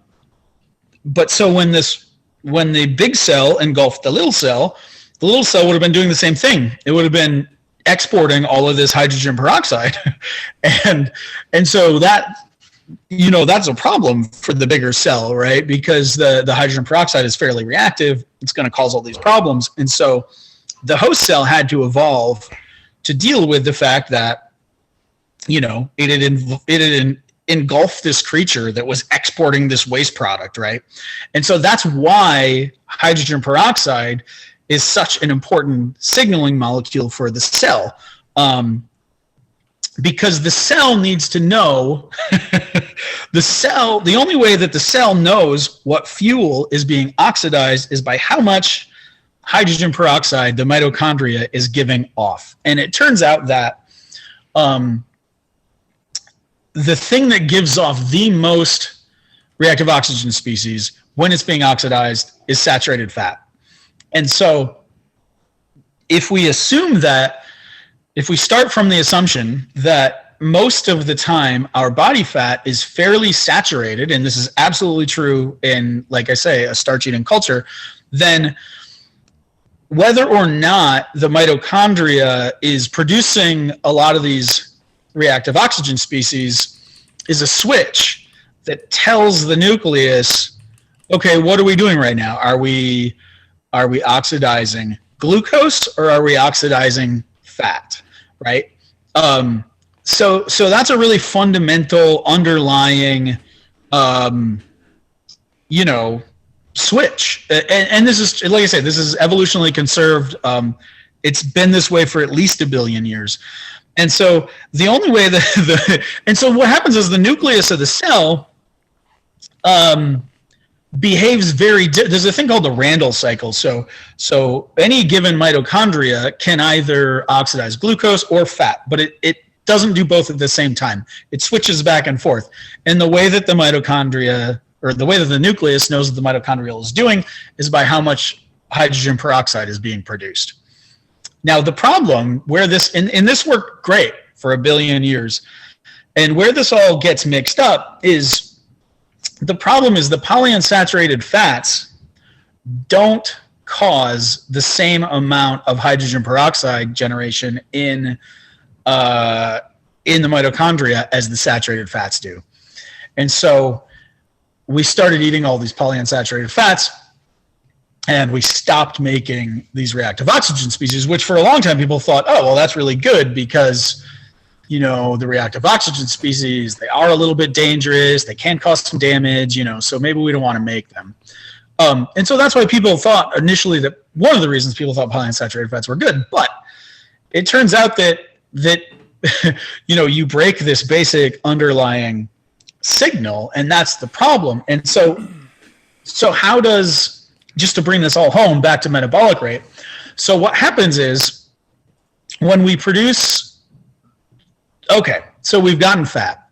But so when the big cell engulfed the little cell would have been doing the same thing. It would have been exporting all of this hydrogen peroxide. and so that, that's a problem for the bigger cell, right? Because the hydrogen peroxide is fairly reactive. It's going to cause all these problems. And so the host cell had to evolve to deal with the fact that, it had engulfed this creature that was exporting this waste product, right? And so that's why hydrogen peroxide is such an important signaling molecule for the cell. Because the cell needs to know, the only way that the cell knows what fuel is being oxidized is by how much hydrogen peroxide the mitochondria is giving off. And it turns out that the thing that gives off the most reactive oxygen species when it's being oxidized is saturated fat. And so if we start from the assumption that most of the time our body fat is fairly saturated, and this is absolutely true in, like I say, a starch-eating culture, then whether or not the mitochondria is producing a lot of these reactive oxygen species is a switch that tells the nucleus, okay, what are we doing right now? Are we oxidizing glucose or are we oxidizing fat, right? So that's a really fundamental underlying, switch. And this is, like I said, this is evolutionally conserved. It's been this way for at least 1 billion years. And so the only way and so what happens is the nucleus of the cell behaves there's a thing called the Randall cycle. So any given mitochondria can either oxidize glucose or fat, but it doesn't do both at the same time. It switches back and forth. And the way that the mitochondria, or the way that the nucleus knows what the mitochondrial is doing, is by how much hydrogen peroxide is being produced. Now, the problem where this, and this worked great for 1 billion years, and where this all gets mixed up is, the problem is the polyunsaturated fats don't cause the same amount of hydrogen peroxide generation in the mitochondria as the saturated fats do. And so we started eating all these polyunsaturated fats, and we stopped making these reactive oxygen species, which for a long time people thought, oh, well, that's really good because, the reactive oxygen species, they are a little bit dangerous. They can cause some damage, so maybe we don't want to make them. And so that's why people thought initially that one of the reasons people thought polyunsaturated fats were good. But it turns out that you break this basic underlying signal, and that's the problem. And so how does, just to bring this all home back to metabolic rate, so what happens is when we produce, so we've gotten fat,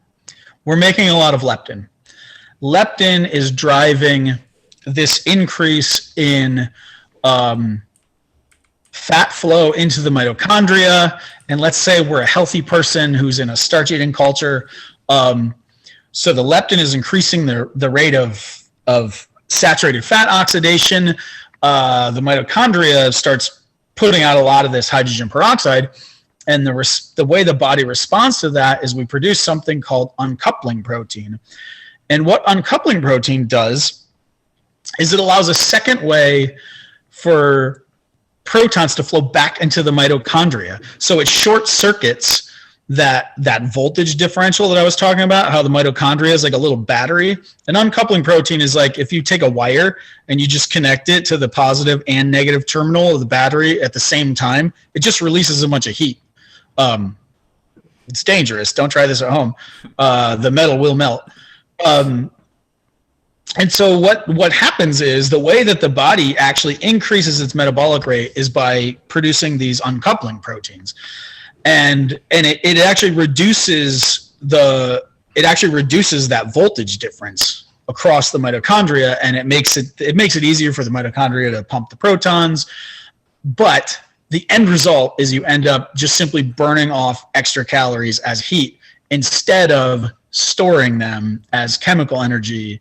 we're making a lot of leptin. Leptin is driving this increase in fat flow into the mitochondria. And let's say we're a healthy person who's in a starch-eating culture. So the leptin is increasing the rate of saturated fat oxidation. The mitochondria starts putting out a lot of this hydrogen peroxide. And the way the body responds to that is we produce something called uncoupling protein. And what uncoupling protein does is it allows a second way for protons to flow back into the mitochondria. So it short circuits that voltage differential that I was talking about, how the mitochondria is like a little battery. An uncoupling protein is like if you take a wire and you just connect it to the positive and negative terminal of the battery at the same time, it just releases a bunch of heat. It's dangerous. Don't try this at home. The metal will melt. And so what happens is the way that the body actually increases its metabolic rate is by producing these uncoupling proteins. And it actually reduces that voltage difference across the mitochondria, and it makes it easier for the mitochondria to pump the protons. But the end result is you end up just simply burning off extra calories as heat instead of storing them as chemical energy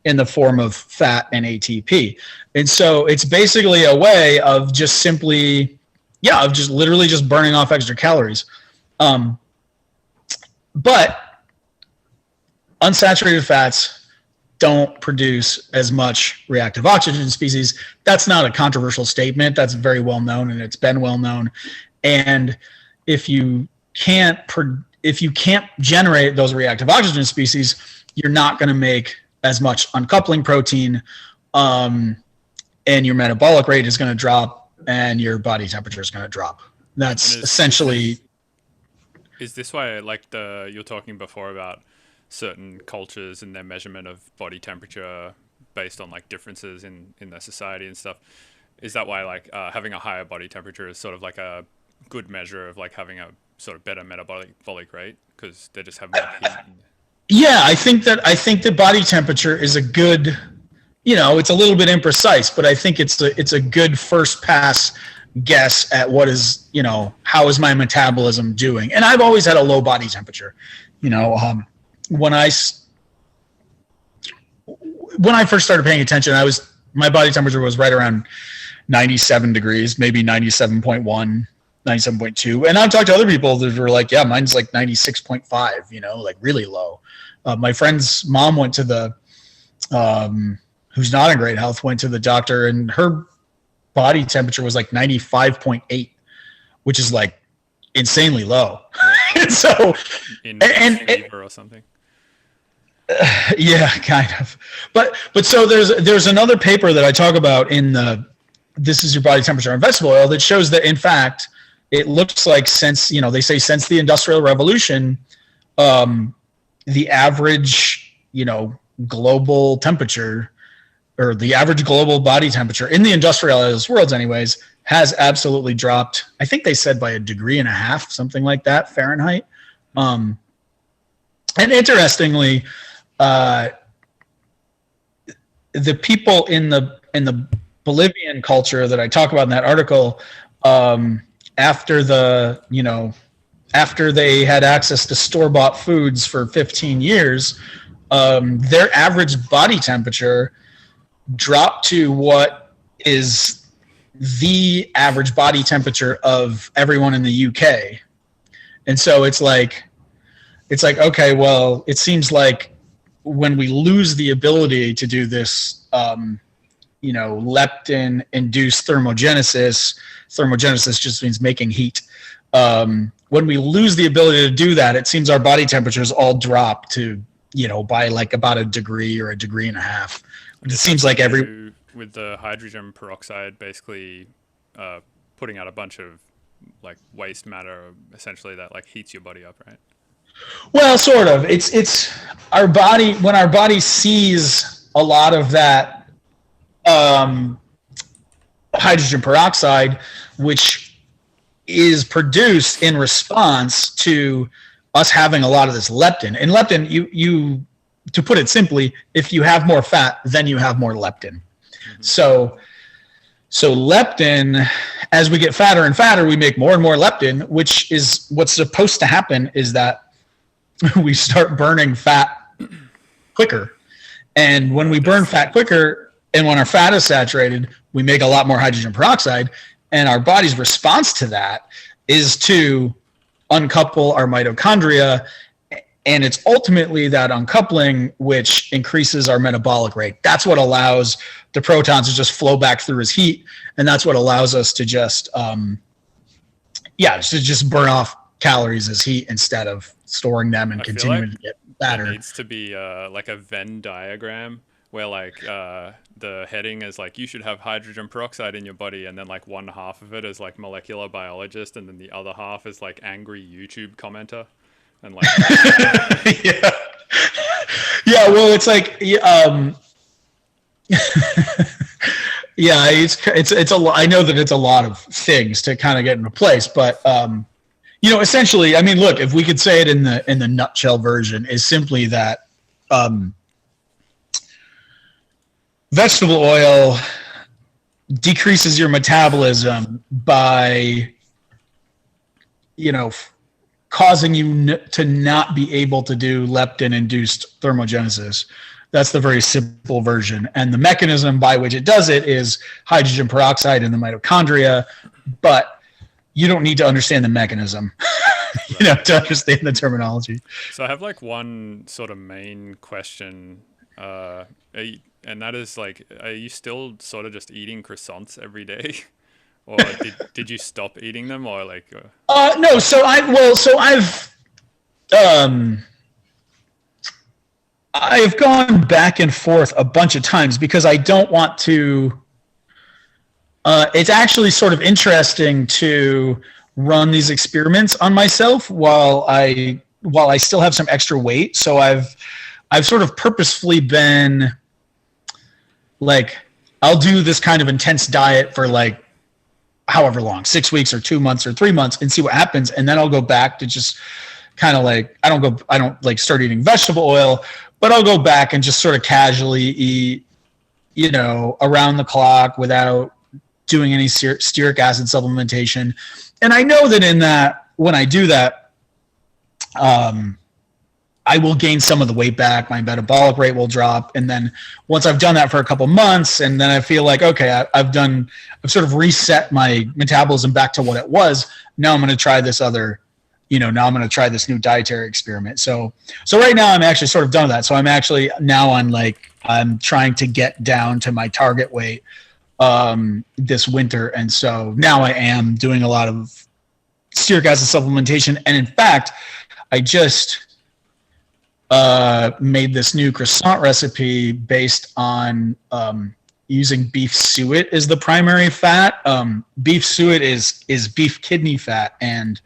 in the form of fat and ATP. And so it's basically a way of just simply, of just literally just burning off extra calories. But unsaturated fats don't produce as much reactive oxygen species. That's not a controversial statement. That's very well known, and it's been well known. And if you can't generate those reactive oxygen species, you're not going to make as much uncoupling protein, and your metabolic rate is going to drop, and your body temperature is going to drop. That's essentially.
Is this why, like you're talking before about certain cultures and their measurement of body temperature based on like differences in their society and stuff? Is that why like having a higher body temperature is sort of like a good measure of like having a sort of better metabolic rate because they just have more heat?
Yeah, I think the body temperature is a good, it's a little bit imprecise, but I think it's a good first pass guess at what is, how is my metabolism doing? And I've always had a low body temperature. When I first started paying attention, my body temperature was right around 97 degrees, maybe 97.1, 97.2. And I've talked to other people that were like, yeah, mine's like 96.5, like really low. My friend's mom went to who's not in great health, went to the doctor, and her body temperature was like 95.8, which is like insanely low. Yeah. So,
fever or something.
Yeah, kind of. But so there's another paper that I talk about in This Is Your Body Temperature on Vegetable Oil that shows that in fact it looks like since the Industrial Revolution, the average global temperature, or the average global body temperature in the industrialized worlds anyways, has absolutely dropped. I think they said by 1.5 degrees, something like that, Fahrenheit. And interestingly, the people in the Bolivian culture that I talk about in that article, after they had access to store-bought foods for 15 years, their average body temperature dropped to what is the average body temperature of everyone in the UK. And so it's like, okay, well, it seems like when we lose the ability to do this, leptin-induced thermogenesis just means making heat. When we lose the ability to do that, it seems our body temperatures all drop to, by like about 1 degree or 1.5 degrees. It seems like
with the hydrogen peroxide basically putting out a bunch of like waste matter essentially that like heats your body up, right?
Well, sort of. It's our body, when our body sees a lot of that hydrogen peroxide, which is produced in response to us having a lot of this leptin. And leptin, you to put it simply, if you have more fat, then you have more leptin. Mm-hmm. So leptin, as we get fatter and fatter, we make more and more leptin, which is what's supposed to happen is that we start burning fat quicker. And when we burn fat quicker, and when our fat is saturated, we make a lot more hydrogen peroxide. And our body's response to that is to uncouple our mitochondria. And it's ultimately that uncoupling which increases our metabolic rate. That's what allows the protons to just flow back through as heat. And that's what allows us to just burn off calories as heat instead of storing them and continuing to get fatter.
It needs to be like a Venn diagram where like the heading is like you should have hydrogen peroxide in your body, and then like one half of it is like molecular biologist, and then the other half is like angry YouTube commenter. And like
yeah, well, it's like Yeah, it's a lot. I know that it's a lot of things to kind of get into place, but essentially, I mean, look, if we could say it in the nutshell version, is simply that vegetable oil decreases your metabolism by, causing you to not be able to do leptin-induced thermogenesis. That's the very simple version. And the mechanism by which it does it is hydrogen peroxide in the mitochondria, but you don't need to understand the mechanism, to understand the terminology.
So I have like one sort of main question, and that is like, are you still sort of just eating croissants every day? Or did you stop eating them, or like?
No. So I've gone back and forth a bunch of times because I don't want to. It's actually sort of interesting to run these experiments on myself while I still have some extra weight. So I've sort of purposefully been like, I'll do this kind of intense diet for like however long, 6 weeks or 2 months or 3 months, and see what happens. And then I'll go back to just kind of like, I don't like start eating vegetable oil, but I'll go back and just sort of casually eat, around the clock without doing any stearic acid supplementation. And I know that when I do that, I will gain some of the weight back. My metabolic rate will drop. And then once I've done that for a couple months, and then I feel like, okay, I've sort of reset my metabolism back to what it was. Now I'm going to try this new dietary experiment. So right now I'm actually sort of done that. So I'm actually now I'm trying to get down to my target weight this winter. And so now I am doing a lot of stearic acid supplementation. And in fact, I just made this new croissant recipe based on using beef suet as the primary fat. Beef suet is beef kidney fat, and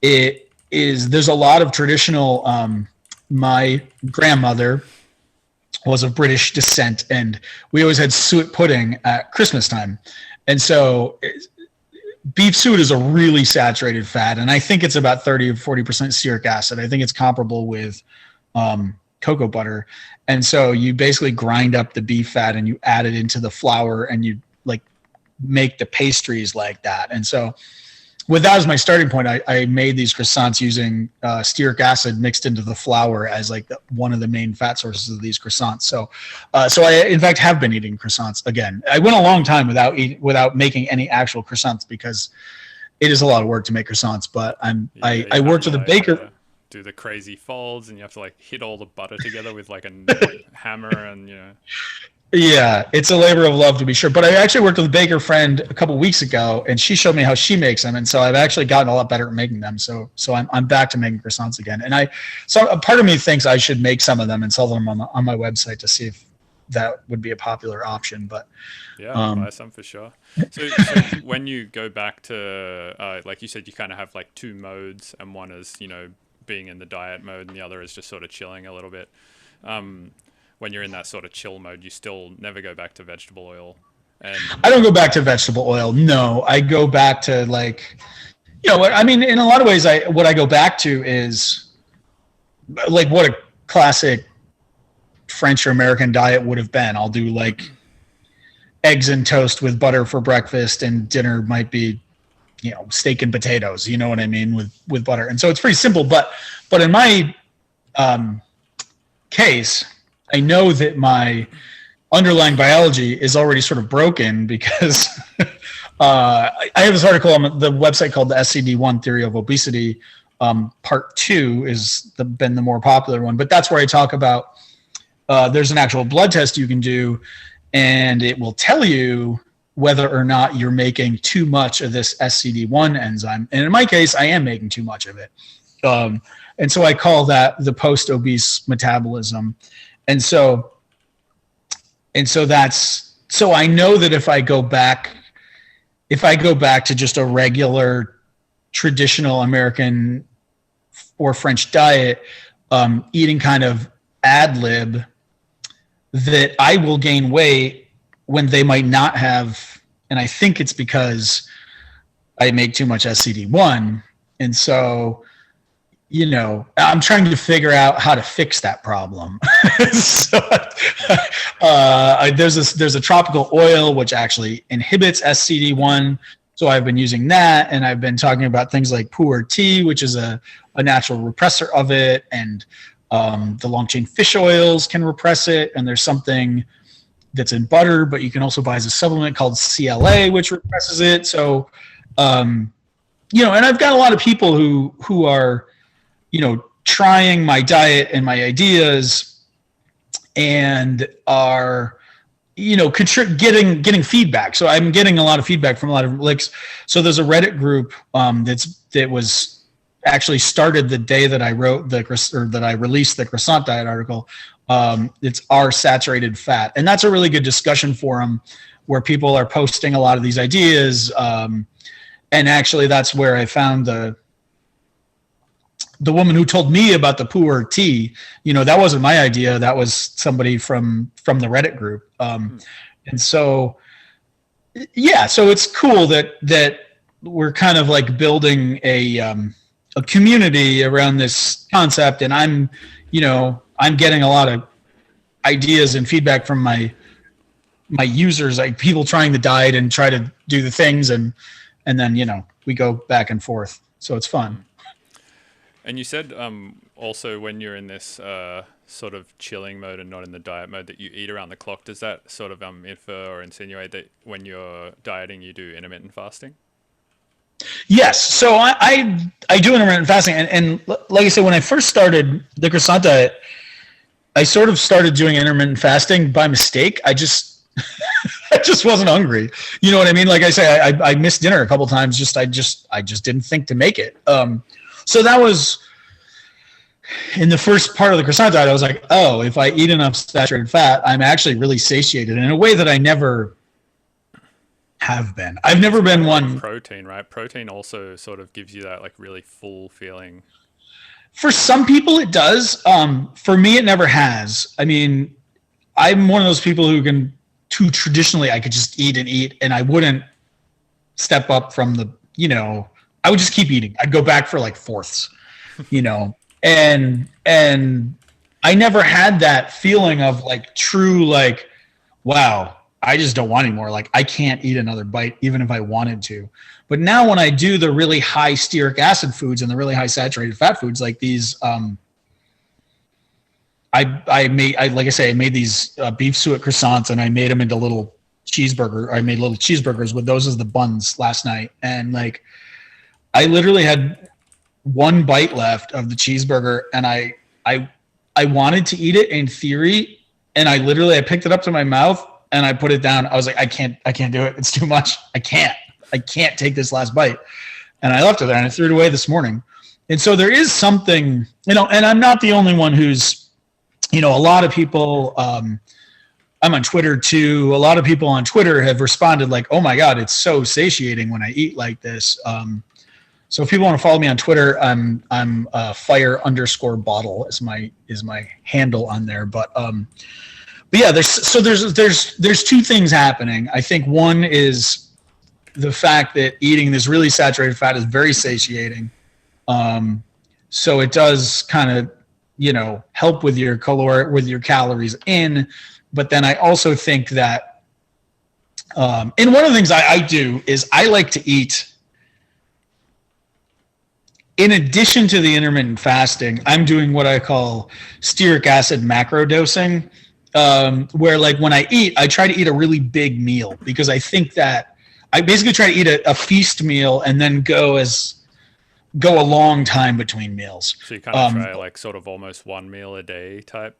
there's a lot of traditional. My grandmother was of British descent, and we always had suet pudding at Christmas time, and so beef suet is a really saturated fat, and I think it's about 30 or 40% stearic acid. I think it's comparable with cocoa butter. And so you basically grind up the beef fat and you add it into the flour, and you like make the pastries like that. And so with that as my starting point, I made these croissants using stearic acid mixed into the flour as like one of the main fat sources of these croissants. So I in fact have been eating croissants again. I went a long time without making any actual croissants because it is a lot of work to make croissants. But I worked with a baker.
Do the crazy folds, and you have to like hit all the butter together with like a hammer, and
Yeah, it's a labor of love to be sure. But I actually worked with a baker friend a couple weeks ago, and she showed me how she makes them, and so I've actually gotten a lot better at making them. So I'm back to making croissants again, and so a part of me thinks I should make some of them and sell them on my website to see if that would be a popular option. But
yeah, buy some for sure. So when you go back to like you said, you kind of have like two modes, and one is being in the diet mode, and the other is just sort of chilling a little bit. When you're in that sort of chill mode, you still never go back to vegetable oil. And
I don't go back to vegetable oil. No, I go back to like, I mean, in a lot of ways, what I go back to is like what a classic French or American diet would have been. I'll do like eggs and toast with butter for breakfast, and dinner might be steak and potatoes, you know what I mean, with butter. And so it's pretty simple, but in my case, I know that my underlying biology is already sort of broken because I have this article on the website called the SCD1 Theory of Obesity. Part 2 is been the more popular one, but that's where I talk about there's an actual blood test you can do, and it will tell you whether or not you're making too much of this SCD1 enzyme. And in my case, I am making too much of it. And so I call that the post-obese metabolism. And so I know that if I go back to just a regular traditional American or French diet, eating kind of ad lib, that I will gain weight when they might not have. And I think it's because I make too much SCD1. And so, I'm trying to figure out how to fix that problem. So, there's a tropical oil which actually inhibits SCD1. So I've been using that, and I've been talking about things like pu'er tea, which is a natural repressor of it, and the long chain fish oils can repress it. And there's something that's in butter, but you can also buy as a supplement called CLA, which represses it. So, and I've got a lot of people who are, trying my diet and my ideas, and are, getting feedback. So I'm getting a lot of feedback from a lot of so there's a Reddit group that was actually started the day that I wrote that I released the Croissant Diet article. It's our saturated fat, and that's a really good discussion forum where people are posting a lot of these ideas. And actually, that's where I found the woman who told me about the pu'er tea. That wasn't my idea. That was somebody from the Reddit group. And so, so it's cool that we're kind of like building a community around this concept. And I'm getting a lot of ideas and feedback from my users, like people trying the diet and try to do the things. And then, we go back and forth. So it's fun.
And you said also when you're in this sort of chilling mode and not in the diet mode that you eat around the clock. Does that sort of infer or insinuate that when you're dieting you do intermittent fasting?
Yes. So I do intermittent fasting. And like I said, when I first started the Croissant Diet, I sort of started doing intermittent fasting by mistake. I just wasn't hungry. You know what I mean? Like I say, I missed dinner a couple times. I just didn't think to make it. So that was in the first part of the Croissant Diet. I was like, oh, if I eat enough saturated fat, I'm actually really satiated in a way that I never have been. I've never been one.
Protein, right? Protein also sort of gives you that like really full feeling.
For some people it does. For me, it never has. I mean, I'm one of those people who traditionally I could just eat and I wouldn't step up from I would just keep eating. I'd go back for like fourths, and I never had that feeling of like true, like, wow, I just don't want anymore. Like I can't eat another bite, even if I wanted to. But now when I do the really high stearic acid foods and the really high saturated fat foods, like these, I made these beef suet croissants, and I made them into little cheeseburger. I made little cheeseburgers with those as the buns last night. And like, I literally had one bite left of the cheeseburger, and I wanted to eat it in theory. And I picked it up to my mouth and I put it down. I was like, I can't do it. It's too much. I can't take this last bite. And I left it there and I threw it away this morning. And so there is something, and I'm not the only one who's, a lot of people, I'm on Twitter too. A lot of people on Twitter have responded like, oh my God, it's so satiating when I eat like this. So if people want to follow me on Twitter, I'm fire_bottle is my handle on there. But yeah, there's two things happening. I think one is the fact that eating this really saturated fat is very satiating. So it does kind of, help with your calories in. But then I also think that, and one of the things I do is I like to eat. In addition to the intermittent fasting, I'm doing what I call stearic acid macro dosing, where like when I eat, I try to eat a really big meal because I think that I basically try to eat a feast meal and then go a long time between meals.
So you kind of try like sort of almost one meal a day type,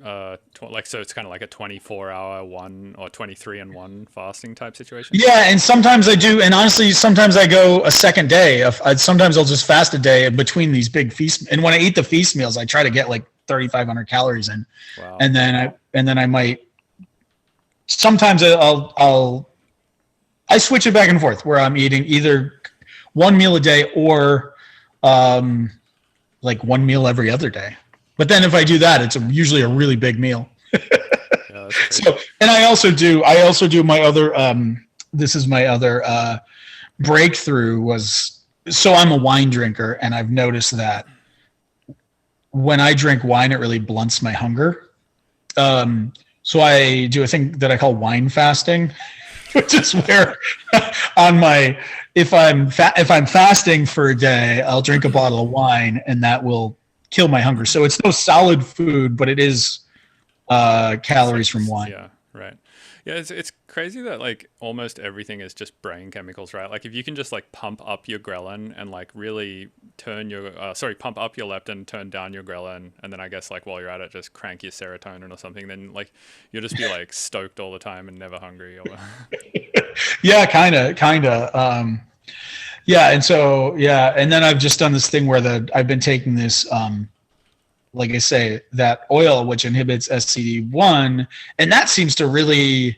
so it's kind of like a 24-hour one or 23-in-1 fasting type situation.
Yeah, and sometimes I do, and honestly, sometimes I go a second day. Sometimes I'll just fast a day between these big feasts. And when I eat the feast meals, I try to get like 3,500 calories in. Wow. And then I might. Sometimes I switch it back and forth where I'm eating either one meal a day or like one meal every other day. But then if I do that, it's usually a really big meal.
Yeah, that's crazy.
So, and I also do my other, this is my other breakthrough was, so I'm a wine drinker, and I've noticed that when I drink wine, it really blunts my hunger. So I do a thing that I call wine fasting, which is where if I'm fasting for a day, I'll drink a bottle of wine, and that will kill my hunger. So it's no solid food, but it is calories from wine.
Yeah, right. Yeah, it's crazy that like almost everything is just brain chemicals, right? Like if you can just like pump up your ghrelin and like really turn your pump up your leptin, turn down your ghrelin, and then I guess like while you're at it, just crank your serotonin or something, then like you'll just be like stoked all the time and never hungry. Or
Yeah, kind of. Yeah, and so and then I've just done this thing where I've been taking this. Like I say, that oil which inhibits SCD1, and that seems to really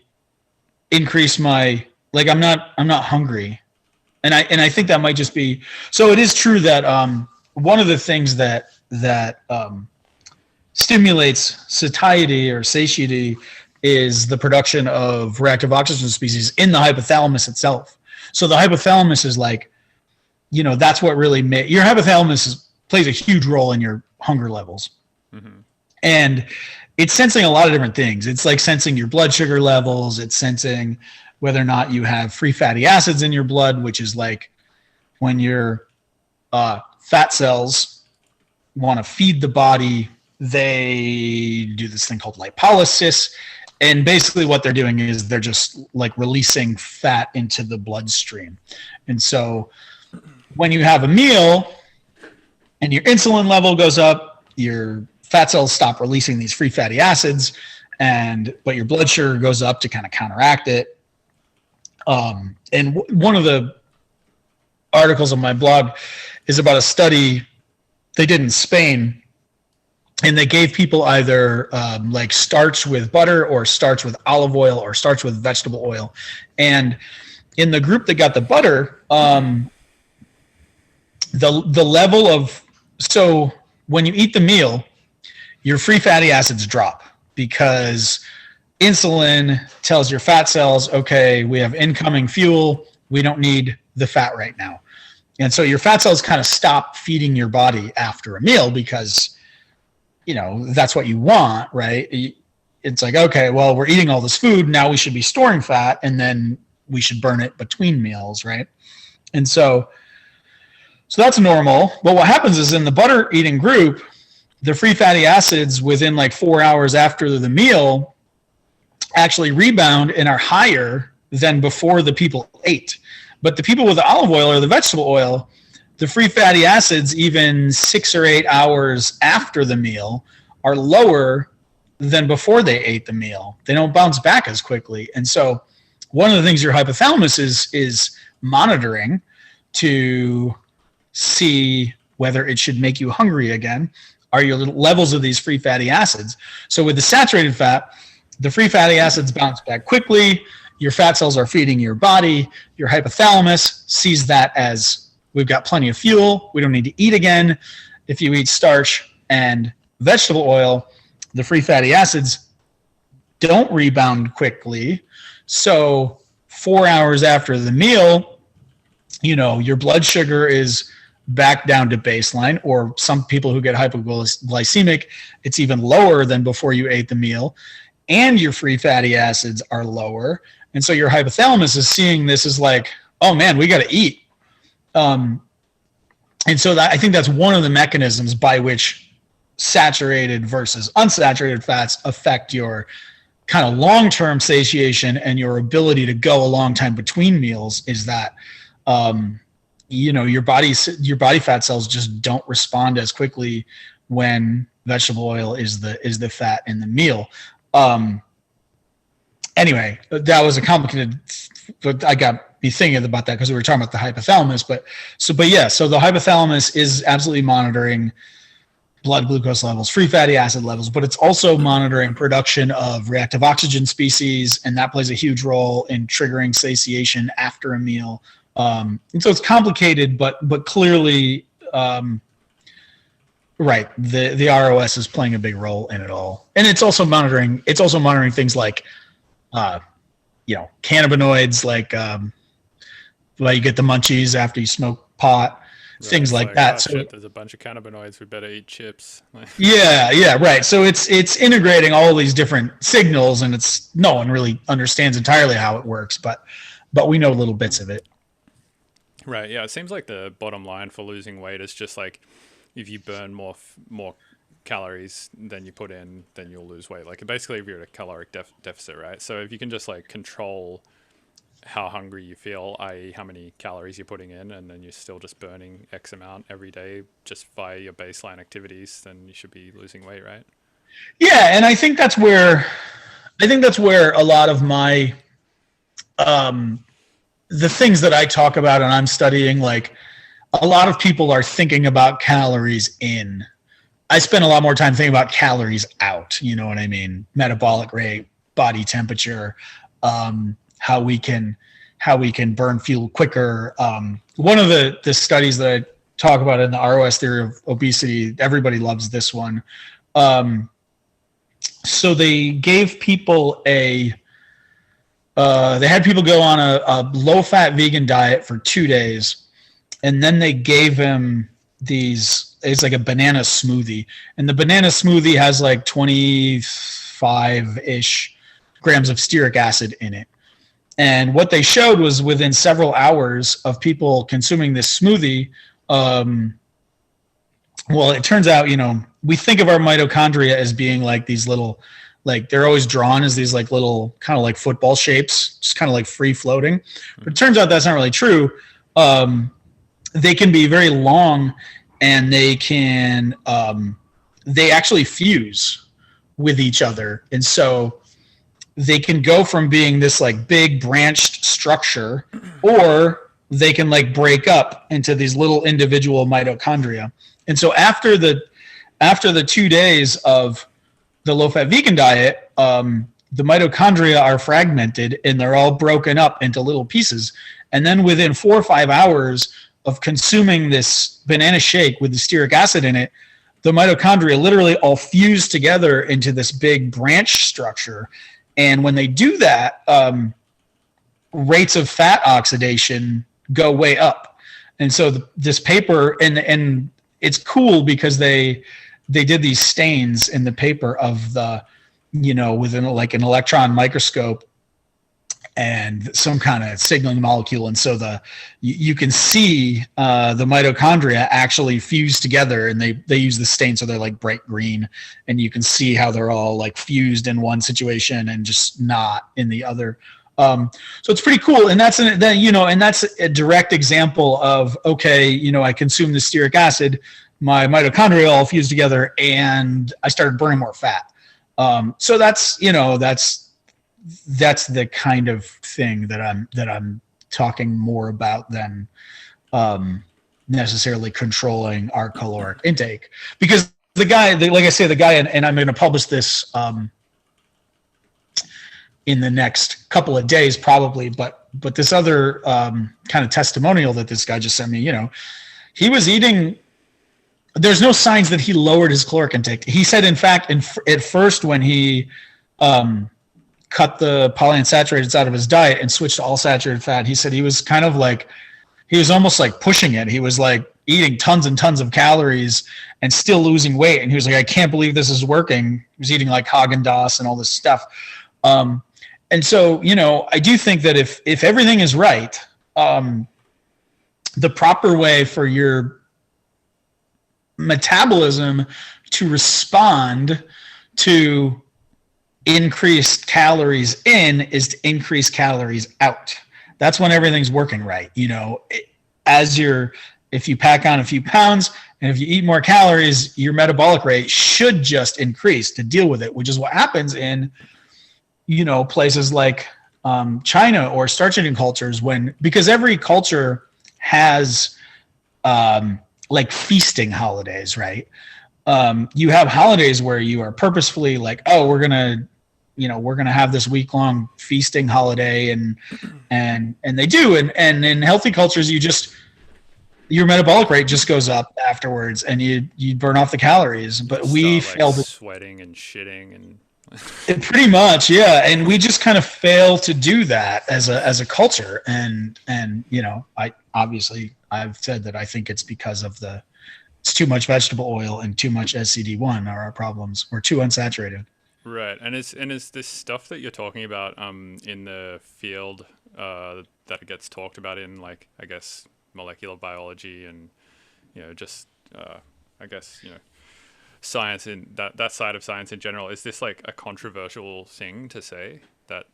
increase my, like I'm not hungry, and I think that might just be. So it is true that one of the things that stimulates satiety or satiety is the production of reactive oxygen species in the hypothalamus itself. So the hypothalamus is like, that's what really your hypothalamus plays a huge role in your hunger levels. Mm-hmm. And it's sensing a lot of different things. It's like sensing your blood sugar levels. It's sensing whether or not you have free fatty acids in your blood, which is like when your fat cells want to feed the body, they do this thing called lipolysis. And basically what they're doing is they're just like releasing fat into the bloodstream. And so when you have a meal and your insulin level goes up, your fat cells stop releasing these free fatty acids, but your blood sugar goes up to kind of counteract it. And one of the articles on my blog is about a study they did in Spain, and they gave people either like starch with butter or starch with olive oil or starch with vegetable oil. And in the group that got the butter, the level of, so when you eat the meal, your free fatty acids drop because insulin tells your fat cells, okay, we have incoming fuel. We don't need the fat right now. And so your fat cells kind of stop feeding your body after a meal because, that's what you want, right? It's like, okay, well, we're eating all this food. Now we should be storing fat, and then we should burn it between meals, right? And so that's normal. But what happens is in the butter eating group, the free fatty acids within like 4 hours after the meal actually rebound and are higher than before the people ate. But the people with the olive oil or the vegetable oil, the free fatty acids, even 6 or 8 hours after the meal, are lower than before they ate the meal. They don't bounce back as quickly. And so one of the things your hypothalamus is monitoring to see whether it should make you hungry again are your levels of these free fatty acids. So with the saturated fat, the free fatty acids bounce back quickly. Your fat cells are feeding your body. Your hypothalamus sees that as we've got plenty of fuel. We don't need to eat again. If you eat starch and vegetable oil, the free fatty acids don't rebound quickly. So 4 hours after the meal, your blood sugar is back down to baseline, or some people who get hypoglycemic, it's even lower than before you ate the meal, and your free fatty acids are lower. And so your hypothalamus is seeing this as like, oh man, we got to eat. And so I think that's one of the mechanisms by which saturated versus unsaturated fats affect your kind of long-term satiation and your ability to go a long time between meals is that, your body fat cells just don't respond as quickly when vegetable oil is the fat in the meal. Anyway, that was a complicated, but I got me thinking about that because we were talking about the hypothalamus. So the hypothalamus is absolutely monitoring blood glucose levels, free fatty acid levels, but it's also monitoring production of reactive oxygen species, and that plays a huge role in triggering satiation after a meal. And so it's complicated, but clearly Right. The ROS is playing a big role in it all. And it's also monitoring things like cannabinoids, like you get the munchies after you smoke pot,
Right.
things
It's
like
like,
that.
oh
So
shit, there's a bunch of cannabinoids. We better eat chips.
yeah, right. So it's integrating all these different signals, and it's no one really understands entirely how it works, but we know little bits of it.
Right. Yeah. It seems like the bottom line for losing weight is just like if you burn more calories than you put in, then you'll lose weight. Like basically, if you're at a caloric deficit, right? So if you can just like control how hungry you feel, i.e., how many calories you're putting in, and then you're still just burning X amount every day just via your baseline activities, then you should be losing weight, right?
Yeah, and I think that's where a lot of my the things that I talk about and I'm studying, like a lot of people are thinking about calories in. I spend a lot more time thinking about calories out. You know what I mean? Metabolic rate, body temperature, how we can burn fuel quicker. One of the studies that I talk about in the ROS theory of obesity, everybody loves this one. So they gave people they had people go on a low-fat vegan diet for 2 days, and then they gave them it's like a banana smoothie, and the banana smoothie has like 25-ish grams of stearic acid in it. And what they showed was within several hours of people consuming this smoothie, well, it turns out, we think of our mitochondria as being like these little, like they're always drawn as these like little kind of like football shapes, just kind of like free floating. But it turns out that's not really true. They can be very long, and they actually fuse with each other. And so they can go from being this like big branched structure, or they can like break up into these little individual mitochondria. And so after the 2 days of the low-fat vegan diet, the mitochondria are fragmented and they're all broken up into little pieces. And then within 4 or 5 hours of consuming this banana shake with the stearic acid in it, the mitochondria literally all fuse together into this big branch structure. And when they do that, rates of fat oxidation go way up. And so this paper, and it's cool because they did these stains in the paper of within like an electron microscope and some kind of signaling molecule. And so you can see the mitochondria actually fuse together, and they use the stain, so they're like bright green, and you can see how they're all like fused in one situation and just not in the other. So it's pretty cool, and that's a direct example of, okay, I consume the stearic acid, my mitochondria all fused together, and I started burning more fat. So that's the kind of thing that I'm talking more about than necessarily controlling our caloric intake. Because the guy, and I'm going to publish this in the next couple of days probably, but this other kind of testimonial that this guy just sent me, he was eating. There's no signs that he lowered his caloric intake. He said, in fact, at first when he cut the polyunsaturated out of his diet and switched to all saturated fat, he said he was kind of like, he was almost like pushing it. He was like eating tons and tons of calories and still losing weight. And he was like, I can't believe this is working. He was eating like Haagen-Dazs and all this stuff. And so, I do think that if everything is right, the proper way for your metabolism to respond to increased calories in is to increase calories out. That's when everything's working right. If you pack on a few pounds and if you eat more calories, your metabolic rate should just increase to deal with it, which is what happens in, places like China or starch-eating cultures, because every culture has like feasting holidays, right? You have holidays where you are purposefully like, oh, we're gonna have this week-long feasting holiday, and they do, and in healthy cultures, you your metabolic rate just goes up afterwards, and you burn off the calories. But we fail to
sweating and shitting and
pretty much, yeah. And we just kind of fail to do that as a culture. And I've said that I think it's because of it's too much vegetable oil and too much SCD1 are our problems. We're too unsaturated.
Right, and is this stuff that you're talking about in the field that it gets talked about in, like, I guess, molecular biology and just I guess science in that side of science in general? Is this like a controversial thing to say that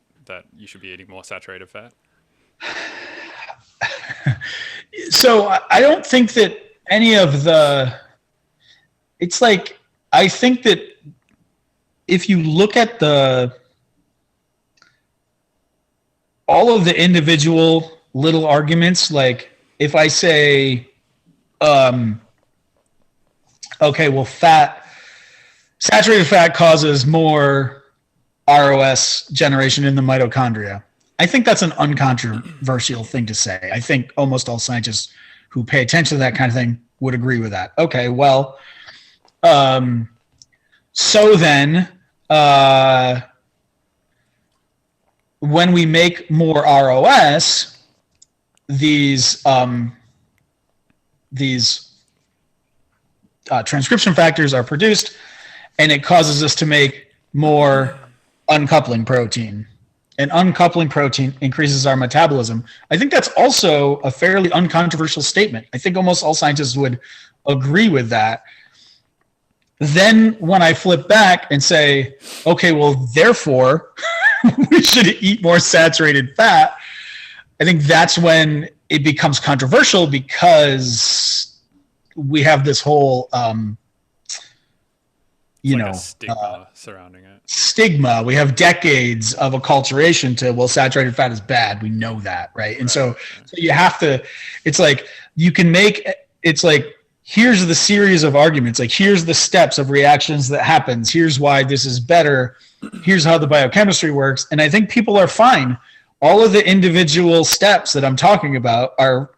you should be eating more saturated fat?
So I don't think that any of it's like, I think that if you look at all of the individual little arguments, like if I say, okay, well, saturated fat causes more ROS generation in the mitochondria. I think that's an uncontroversial thing to say. I think almost all scientists who pay attention to that kind of thing would agree with that. Okay, well, so then when we make more ROS, these transcription factors are produced, and it causes us to make more uncoupling protein. And uncoupling protein increases our metabolism. I think that's also a fairly uncontroversial statement. I think almost all scientists would agree with that. Then when I flip back and say, okay, well, therefore, we should eat more saturated fat, I think that's when it becomes controversial, because we have this whole,
stigma surrounding it.
Stigma. We have decades of acculturation to, well, saturated fat is bad. We know that, right? And so you have to, it's like, here's the series of arguments. Like, here's the steps of reactions that happens. Here's why this is better. Here's how the biochemistry works. And I think people are fine. All of the individual steps that I'm talking about are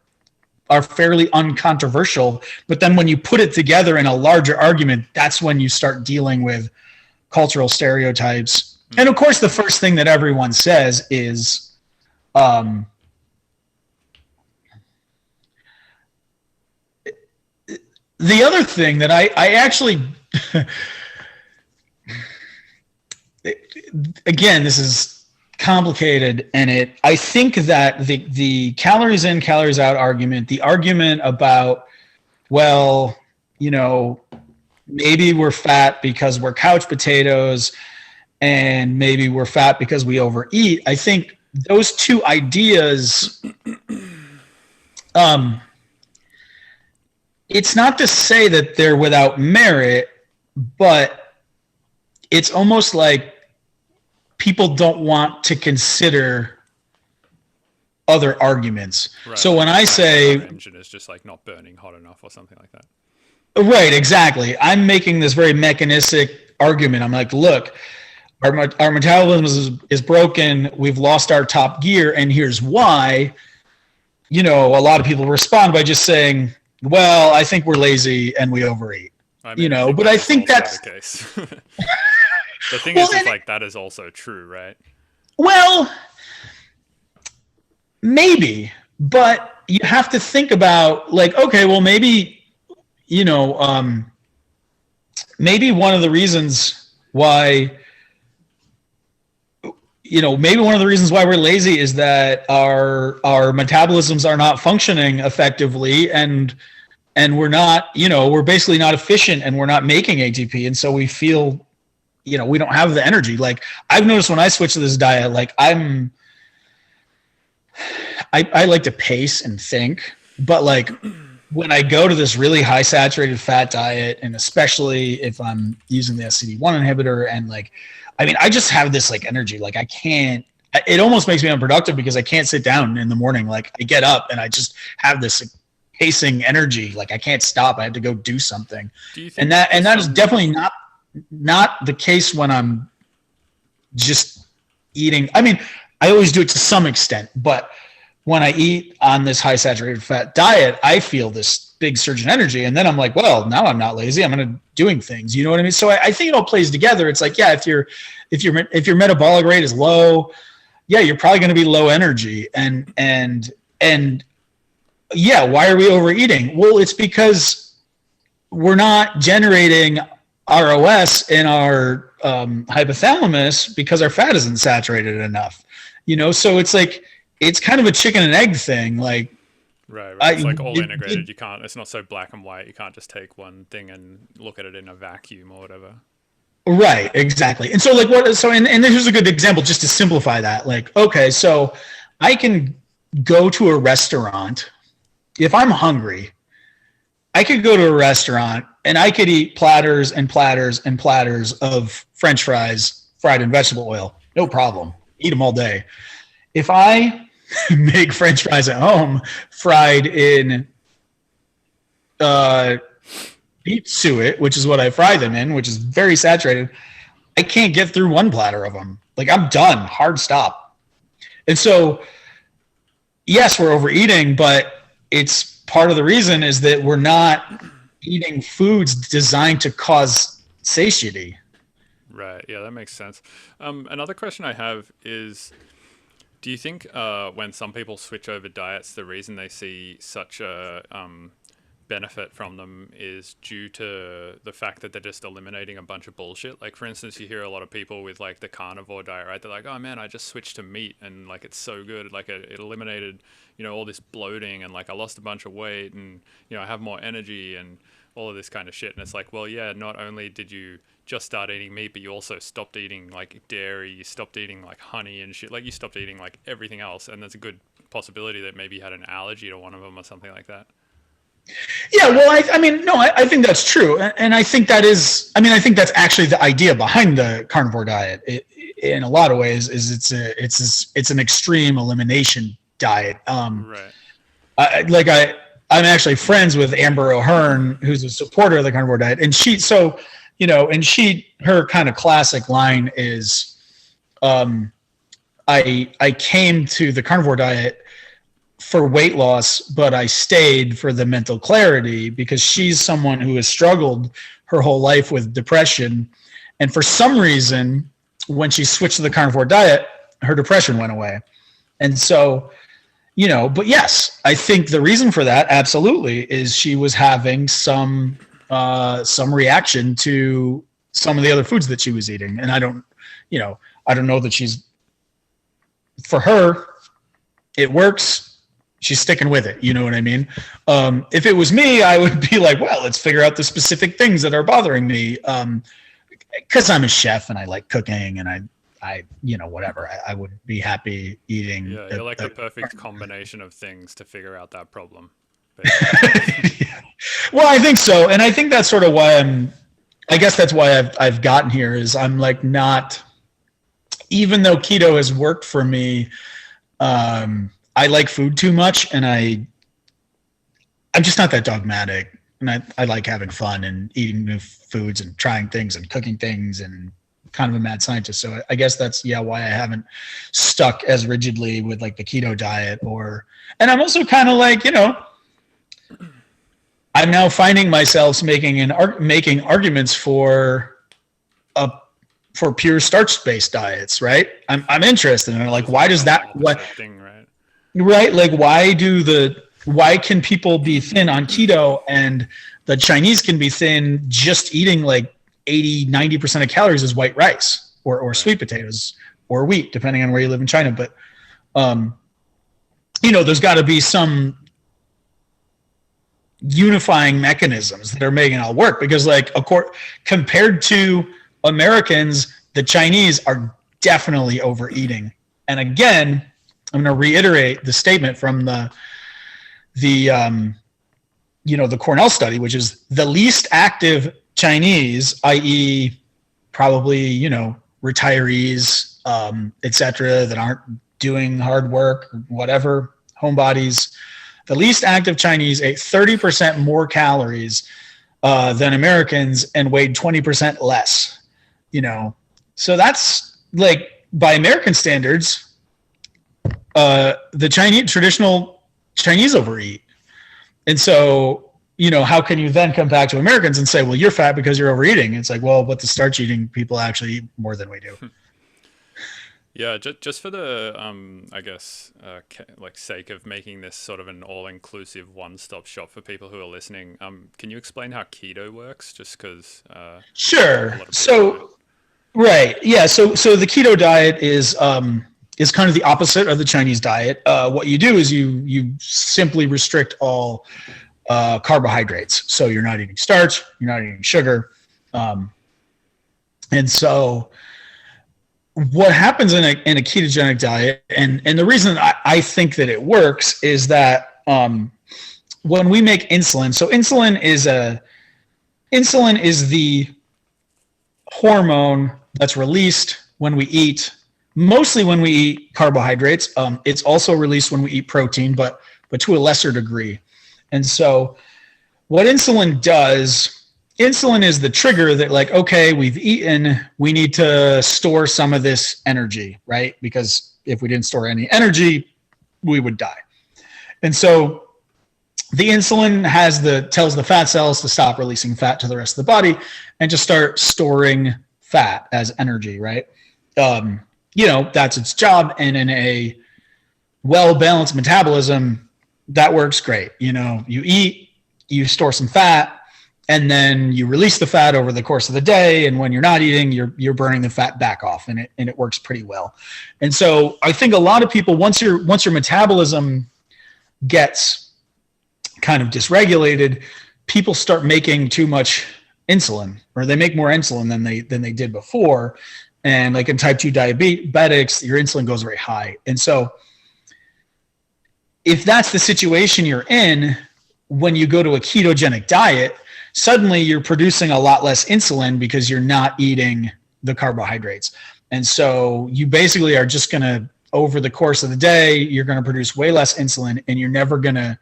fairly uncontroversial. But then when you put it together in a larger argument, that's when you start dealing with cultural stereotypes. And of course, the first thing that everyone says is, the other thing that I actually, again, this is complicated, and I think that the calories in, calories out argument, the argument about, well, maybe we're fat because we're couch potatoes, and maybe we're fat because we overeat. I think those two ideas, it's not to say that they're without merit, but it's almost like people don't want to consider other arguments. Right. So when I say
engine is just like not burning hot enough or something like that.
Right, exactly. I'm making this very mechanistic argument. I'm like, look, our metabolism is broken. We've lost our top gear, and here's why. A lot of people respond by just saying, well, I think we're lazy and we overeat. But I think that's
the case. The thing is like, that is also true, right?
Well, maybe, but you have to think about, like, okay, well, maybe, maybe one of the reasons why, we're lazy is that our metabolisms are not functioning effectively, and we're not, we're basically not efficient, and we're not making ATP, and so we feel, we don't have the energy. Like, I've noticed when I switch to this diet, like, I like to pace and think, but like when I go to this really high saturated fat diet, and especially if I'm using the SCD1 inhibitor, and like, I just have this like energy, like it almost makes me unproductive because I can't sit down in the morning. Like, I get up and I just have this like, pacing energy. Like, I can't stop. I have to go do something. And that is definitely not the case when I'm just eating. I always do it to some extent, but when I eat on this high saturated fat diet, I feel this big surge in energy. And then I'm like, well, now I'm not lazy. I'm going to doing things. You know what I mean? So I think it all plays together. It's like, yeah, if your metabolic rate is low, yeah, you're probably going to be low energy. And yeah, why are we overeating? Well, it's because we're not generating ROS in our hypothalamus because our fat isn't saturated enough. So it's like, it's kind of a chicken and egg thing. Like,
right. It's like all integrated. You can't, it's not so black and white. You can't just take one thing and look at it in a vacuum or whatever. Right,
exactly. And so like and here's a good example just to simplify that. Like, okay, so I can go to a restaurant. If I'm hungry, I could go to a restaurant and I could eat platters and platters and platters of French fries fried in vegetable oil. No problem. Eat them all day. If I make French fries at home fried in beet suet, which is what I fry them in, which is very saturated, I can't get through one platter of them. Like, I'm done, hard stop. And so, yes, we're overeating, but it's part of the reason is that we're not eating foods designed to cause satiety.
Right. Yeah, that makes sense. Another question I have is, do you think when some people switch over diets, the reason they see such a benefit from them is due to the fact that they're just eliminating a bunch of bullshit? Like, for instance, you hear a lot of people with like the carnivore diet, right? They're like, oh man, I just switched to meat and like it's so good. Like it eliminated, all this bloating and like I lost a bunch of weight and, I have more energy and all of this kind of shit. And it's like, well, yeah, not only did you just start eating meat, but you also stopped eating like dairy, you stopped eating like honey and shit. Like you stopped eating like everything else. And there's a good possibility that maybe you had an allergy to one of them or something like that.
Yeah, well, I think that's true. And I think I think that's actually the idea behind the carnivore diet. In a lot of ways is it's an extreme elimination diet.
Right.
I'm actually friends with Amber O'Hearn, who's a supporter of the carnivore diet. And her kind of classic line is, I came to the carnivore diet for weight loss, but I stayed for the mental clarity, because she's someone who has struggled her whole life with depression. And for some reason, when she switched to the carnivore diet, her depression went away. And so, but yes, I think the reason for that absolutely is she was having some reaction to some of the other foods that she was eating. And I don't know that for her, it works. She's sticking with it. You know what I mean? If it was me, I would be like, well, let's figure out the specific things that are bothering me. Cause I'm a chef and I like cooking and I whatever. I would be happy eating.
Yeah, you're like the perfect combination of things to figure out that problem.
Yeah. Well, I think so. And I think that's sort of why I guess that's why I've gotten here is I'm like not, even though keto has worked for me, I like food too much, and I'm just not that dogmatic. And I like having fun and eating new foods and trying things and cooking things and kind of a mad scientist. So I guess that's why I haven't stuck as rigidly with like the keto diet and I'm also kind of like, I'm now finding myself making arguments for pure starch-based diets, right? I'm interested in like, why does that thing, right? Like, why can people be thin on keto and the Chinese can be thin just eating like 80-90% of calories is white rice or sweet potatoes or wheat, depending on where you live in China. But, there's got to be some unifying mechanisms that are making it all work, because like, compared to Americans, the Chinese are definitely overeating. And again, I'm going to reiterate the statement from the Cornell study, which is the least active Chinese, i.e. probably, retirees, et cetera, that aren't doing hard work, whatever, homebodies. The least active Chinese ate 30% more calories than Americans and weighed 20% less, So that's like, by American standards, the traditional Chinese overeat. And so, how can you then come back to Americans and say, well, you're fat because you're overeating? It's like, well, but the starch eating people actually eat more than we do.
Yeah, just for the I guess like sake of making this sort of an all-inclusive one-stop shop for people who are listening, can you explain how keto works? Just because
sure. So right, yeah. So the keto diet is kind of the opposite of the Chinese diet. What you do is you simply restrict all carbohydrates. So you're not eating starch, you're not eating sugar, and so what happens in a ketogenic diet, and the reason I think that it works is that when we make insulin, so insulin is the hormone that's released when we eat, mostly when we eat carbohydrates. It's also released when we eat protein, but to a lesser degree. And so what insulin does, insulin is the trigger that, like, okay, we've eaten, we need to store some of this energy, right? Because if we didn't store any energy, we would die. And so the insulin tells the fat cells to stop releasing fat to the rest of the body and just start storing fat as energy, right? That's its job. And in a well-balanced metabolism, that works great. You eat, you store some fat, and then you release the fat over the course of the day. And when you're not eating, you're burning the fat back off, and it works pretty well. And so I think a lot of people, once your metabolism gets kind of dysregulated, people start making too much insulin, or they make more insulin than they did before. And like in type 2 diabetics, your insulin goes very high. And so if that's the situation you're in, when you go to a ketogenic diet, suddenly you're producing a lot less insulin because you're not eating the carbohydrates. And so you basically are just going to, over the course of the day, you're going to produce way less insulin, and you're never going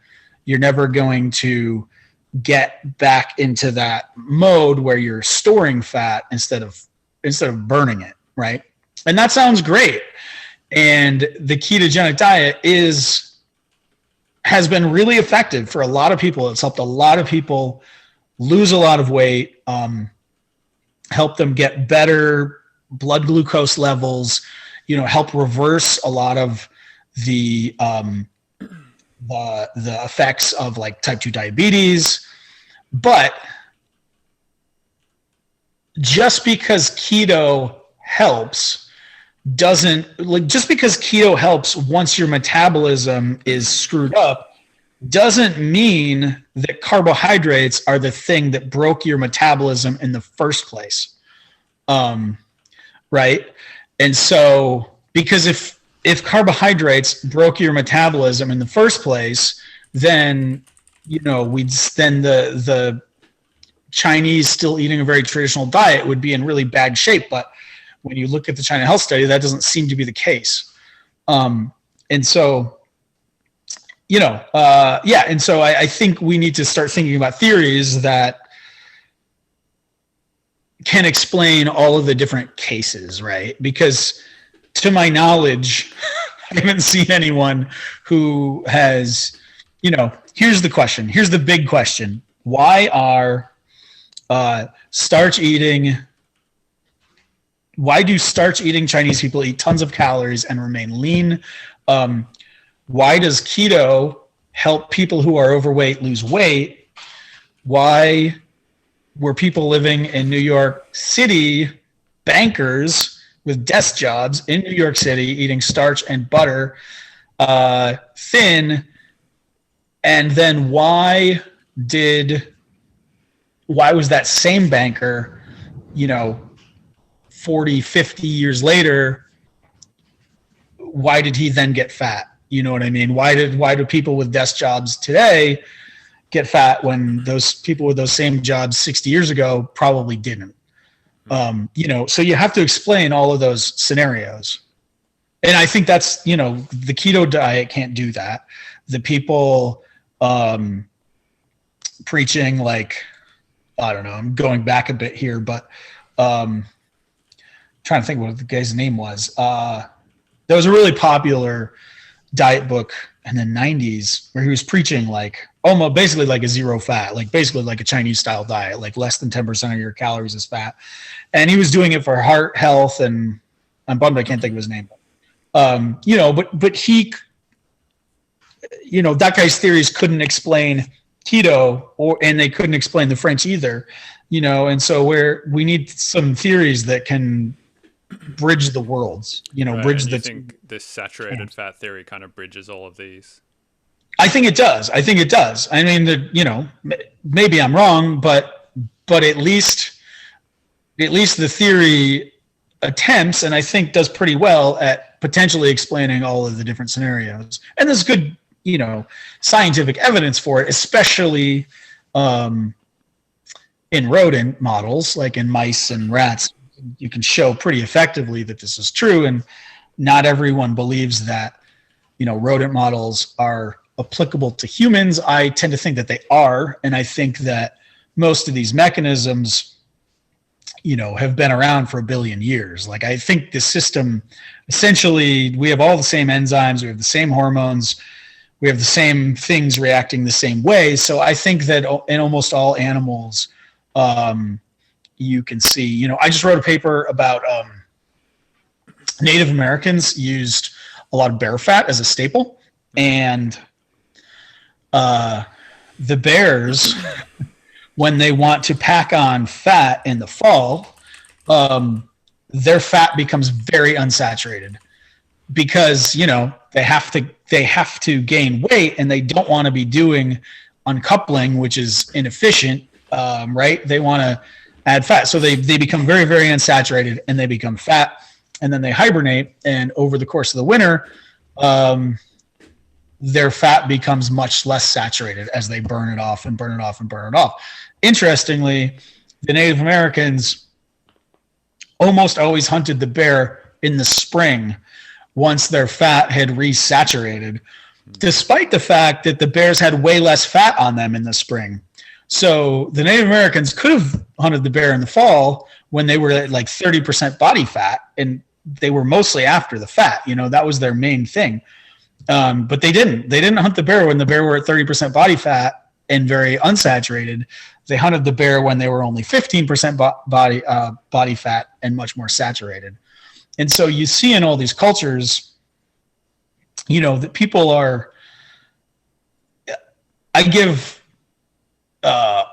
to get back into that mode where you're storing fat instead of burning it, right? And that sounds great. And the ketogenic diet has been really effective for a lot of people. It's helped a lot of people lose a lot of weight, help them get better blood glucose levels, help reverse a lot of the effects of like type 2 diabetes. But just because keto helps once your metabolism is screwed up, doesn't mean that carbohydrates are the thing that broke your metabolism in the first place. Right? And so, because if carbohydrates broke your metabolism in the first place, then, the Chinese still eating a very traditional diet would be in really bad shape. But when you look at the China health study, that doesn't seem to be the case. And so, and so I think we need to start thinking about theories that can explain all of the different cases, right? Because to my knowledge, I haven't seen anyone who has, here's the question. Here's the big question. Why are starch eating Chinese people eat tons of calories and remain lean? Why does keto help people who are overweight lose weight? Why were people living in New York City, bankers with desk jobs in New York City, eating starch and butter, thin? And then why was that same banker, 40, 50 years later, why did he then get fat? You know what I mean? Why do people with desk jobs today get fat when those people with those same jobs 60 years ago probably didn't? So you have to explain all of those scenarios. And I think that's, the keto diet can't do that. The people preaching, like, I don't know, I'm going back a bit here, but trying to think what the guy's name was. There was a really popular diet book in the 90s where he was preaching like almost basically like a zero fat, like basically like a Chinese style diet, like less than 10% of your calories is fat. And he was doing it for heart health, and I'm bummed I can't think of his name. You know, but he, you know, that guy's theories couldn't explain keto, and they couldn't explain the French either, you know, and so we need some theories that can bridge the worlds, you know,
Right.
bridge
And you
the.
think this saturated fat theory kind of bridges all of these?
I think it does. I think it does. I mean, you know, maybe I'm wrong, but at least the theory attempts, and I think does pretty well at potentially explaining all of the different scenarios. And there's good, you know, scientific evidence for it, especially in rodent models, like in mice and rats. You can show pretty effectively that this is true, and not everyone believes that, you know, rodent models are applicable to humans. I tend to think that they are, and I think that most of these mechanisms, you know, have been around for 1 billion years. Like, I think the system, essentially, we have all the same enzymes, we have the same hormones, we have the same things reacting the same way. So I think that in almost all animals, you can see, you know, I just wrote a paper about Native Americans used a lot of bear fat as a staple, and the bears, when they want to pack on fat in the fall, their fat becomes very unsaturated because, you know, they have to gain weight, and they don't want to be doing uncoupling, which is inefficient, right? They want to add fat, so they become very, very unsaturated, and they become fat, and then they hibernate, and over the course of the winter, their fat becomes much less saturated as they burn it off and burn it off and burn it off. Interestingly, the Native Americans almost always hunted the bear in the spring once their fat had resaturated, despite the fact that the bears had way less fat on them in the spring. So the Native Americans could have hunted the bear in the fall when they were at like 30% body fat, and they were mostly after the fat. You know, that was their main thing. But they didn't. They didn't hunt the bear when the bear were at 30% body fat and very unsaturated. They hunted the bear when they were only 15% body fat and much more saturated. And so you see in all these cultures, you know, that people are. I give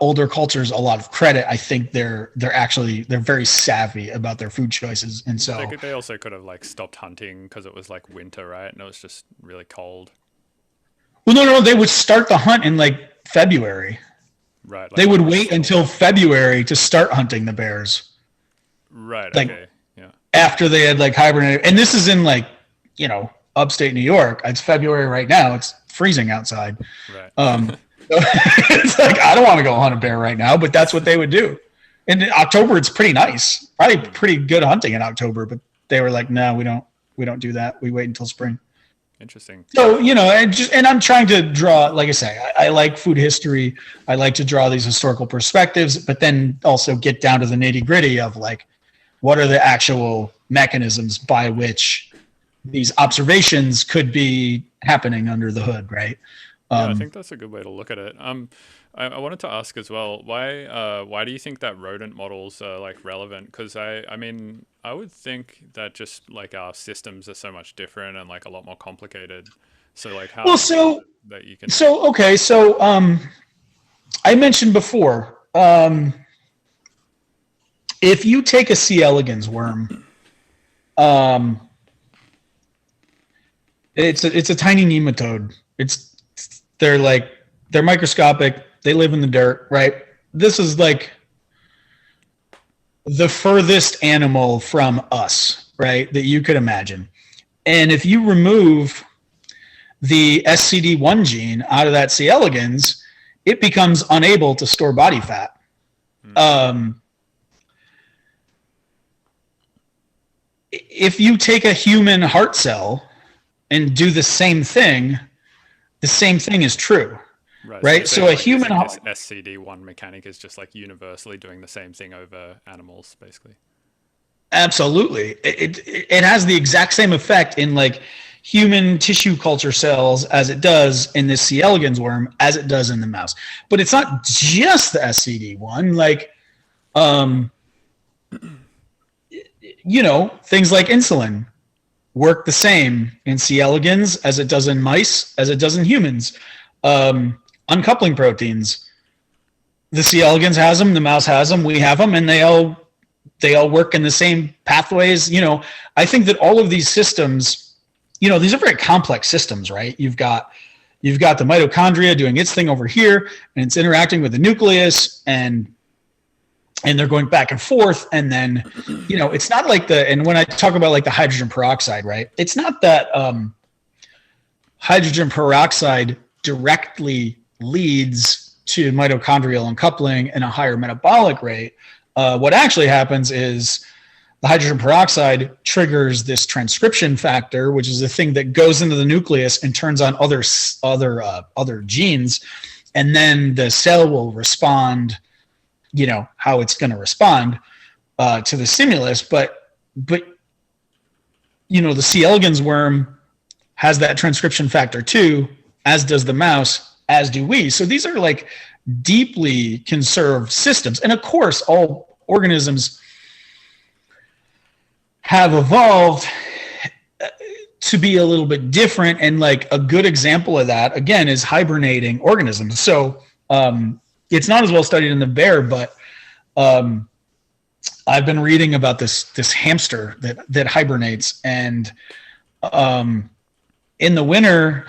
older cultures a lot of credit. I think they're very savvy about their food choices, and so
They also could have like stopped hunting because it was like winter, right? And it was just really cold.
well, no, they would start the hunt in like February.
Right. Like
They would wait until February to start hunting the bears.
Right.
Like,
okay. Yeah.
after they had like hibernated, and this is in like, you know, upstate New York. It's February right now. It's freezing outside.
Right.
It's like, I don't want to go hunt a bear right now, but that's what they would do. And in October, it's pretty nice, probably pretty good hunting in October. But they were like, no, we don't do that. We wait until spring.
Interesting.
So, you know, and I'm trying to draw, like I say, I like food history. I like to draw these historical perspectives, but then also get down to the nitty gritty of like, what are the actual mechanisms by which these observations could be happening under the hood, right?
Yeah, I think that's a good way to look at it. I wanted to ask as well, why do you think that rodent models are like relevant? Because I mean, I would think that just like our systems are so much different and like a lot more complicated. So like how that you can.
So okay, so I mentioned before, if you take a C. elegans worm, it's a tiny nematode. They're microscopic. They live in the dirt, right? This is like the furthest animal from us, right, that you could imagine. And if you remove the SCD1 gene out of that C. elegans, it becomes unable to store body fat. If you take a human heart cell and do the same thing is true. Right. So a human
SCD1 mechanic is just like universally doing the same thing over animals, basically.
Absolutely. It has the exact same effect in like human tissue culture cells as it does in this C. elegans worm, as it does in the mouse. But it's not just the SCD1. Like, things like insulin work the same in C. elegans as it does in mice, as it does in humans. Uncoupling proteins, the C. elegans has them, the mouse has them, we have them, and they all work in the same pathways. I think that all of these systems, these are very complex systems, right? You've got the mitochondria doing its thing over here, and it's interacting with the nucleus, and they're going back and forth. And then, it's not like and when I talk about like the hydrogen peroxide, right? It's not that hydrogen peroxide directly leads to mitochondrial uncoupling and a higher metabolic rate. What actually happens is the hydrogen peroxide triggers this transcription factor, which is the thing that goes into the nucleus and turns on other genes, and then the cell will respond, how it's going to respond to the stimulus. But the C. elegans worm has that transcription factor too, as does the mouse, as do we. So these are like deeply conserved systems. And of course, all organisms have evolved to be a little bit different. And like a good example of that, again, is hibernating organisms. So it's not as well studied in the bear, but I've been reading about this hamster that hibernates. And in the winter,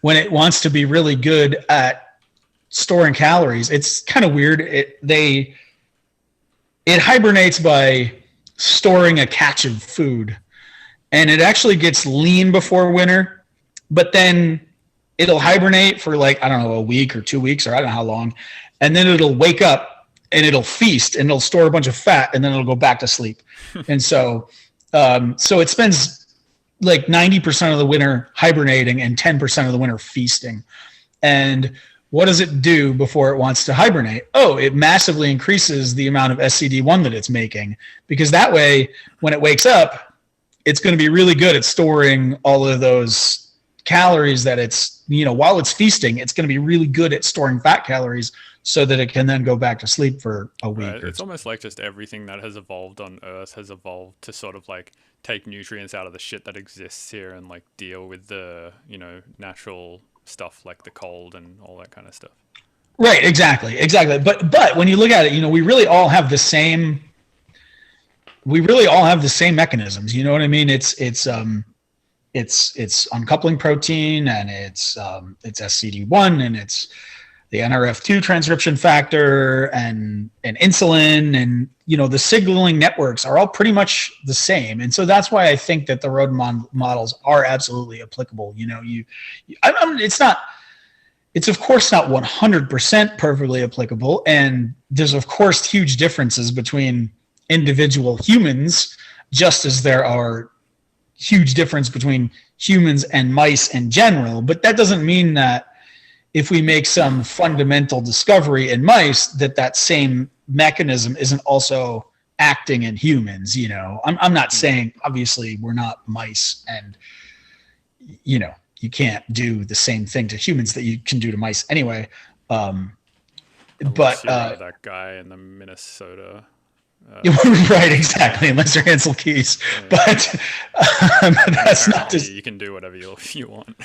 when it wants to be really good at storing calories, it's kind of weird. It hibernates by storing a catch of food, and it actually gets lean before winter, but then it'll hibernate for like, I don't know, a week or 2 weeks, or I don't know how long. And then it'll wake up and it'll feast and it'll store a bunch of fat, and then it'll go back to sleep. And so it spends like 90% of the winter hibernating and 10% of the winter feasting. And what does it do before it wants to hibernate? Oh, it massively increases the amount of SCD1 that it's making, because that way, when it wakes up, it's going to be really good at storing all of those calories that it's, while it's feasting, it's going to be really good at storing fat calories so that it can then go back to sleep for a week.
Right. It's almost like just everything that has evolved on Earth has evolved to sort of like take nutrients out of the shit that exists here and like deal with the, natural stuff like the cold and all that kind of stuff.
Right. Exactly. But when you look at it, we really all have the same mechanisms. You know what I mean? It's uncoupling protein, and it's SCD1, and it's the NRF2 transcription factor, and insulin, and the signaling networks are all pretty much the same. And so that's why I think that the rodent models are absolutely applicable. It's of course not 100% perfectly applicable, and there's of course huge differences between individual humans, just as there are huge difference between humans and mice in general. But that doesn't mean that if we make some fundamental discovery in mice, that same mechanism isn't also acting in humans. I'm not saying, obviously we're not mice, and you can't do the same thing to humans that you can do to mice anyway. But
that guy in the Minnesota.
Right, exactly. Unless you're Hansel Keys, yeah. But that's not just.
You can do whatever you want.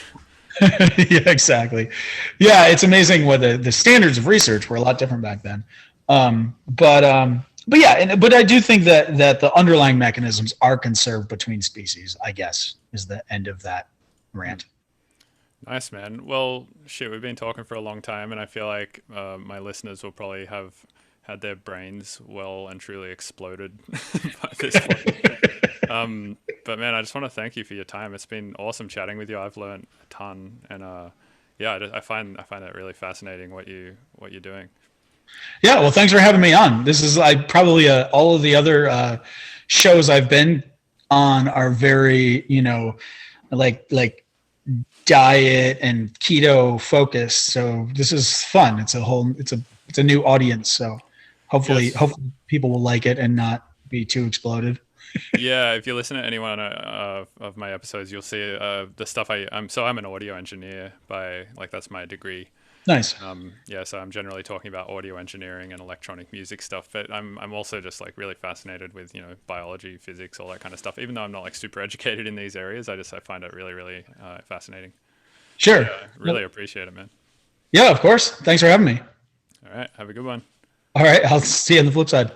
Yeah, exactly. Yeah, it's amazing what the standards of research were a lot different back then. But I do think that the underlying mechanisms are conserved between species, I guess, is the end of that rant.
Nice, man. Well, shit, we've been talking for a long time, and I feel like my listeners will probably have had their brains well and truly exploded by this point. But man, I just want to thank you for your time. It's been awesome chatting with you. I've learned a ton, and I find it really fascinating what you're doing.
Yeah, well, thanks for having me on. This is probably all of the other shows I've been on are very, like diet and keto focused. So this is fun. It's a new audience. So hopefully people will like it and not be too exploded.
Yeah, if you listen to any one of my episodes, you'll see the stuff I'm an audio engineer by like that's my degree.
Nice.
Yeah, so I'm generally talking about audio engineering and electronic music stuff, but I'm also just like really fascinated with, biology, physics, all that kind of stuff. Even though I'm not like super educated in these areas, I find it really, really fascinating.
Sure.
Yeah, really appreciate it, man.
Yeah, of course. Thanks for having me.
All right, have a good one.
All right. I'll see you on the flip side.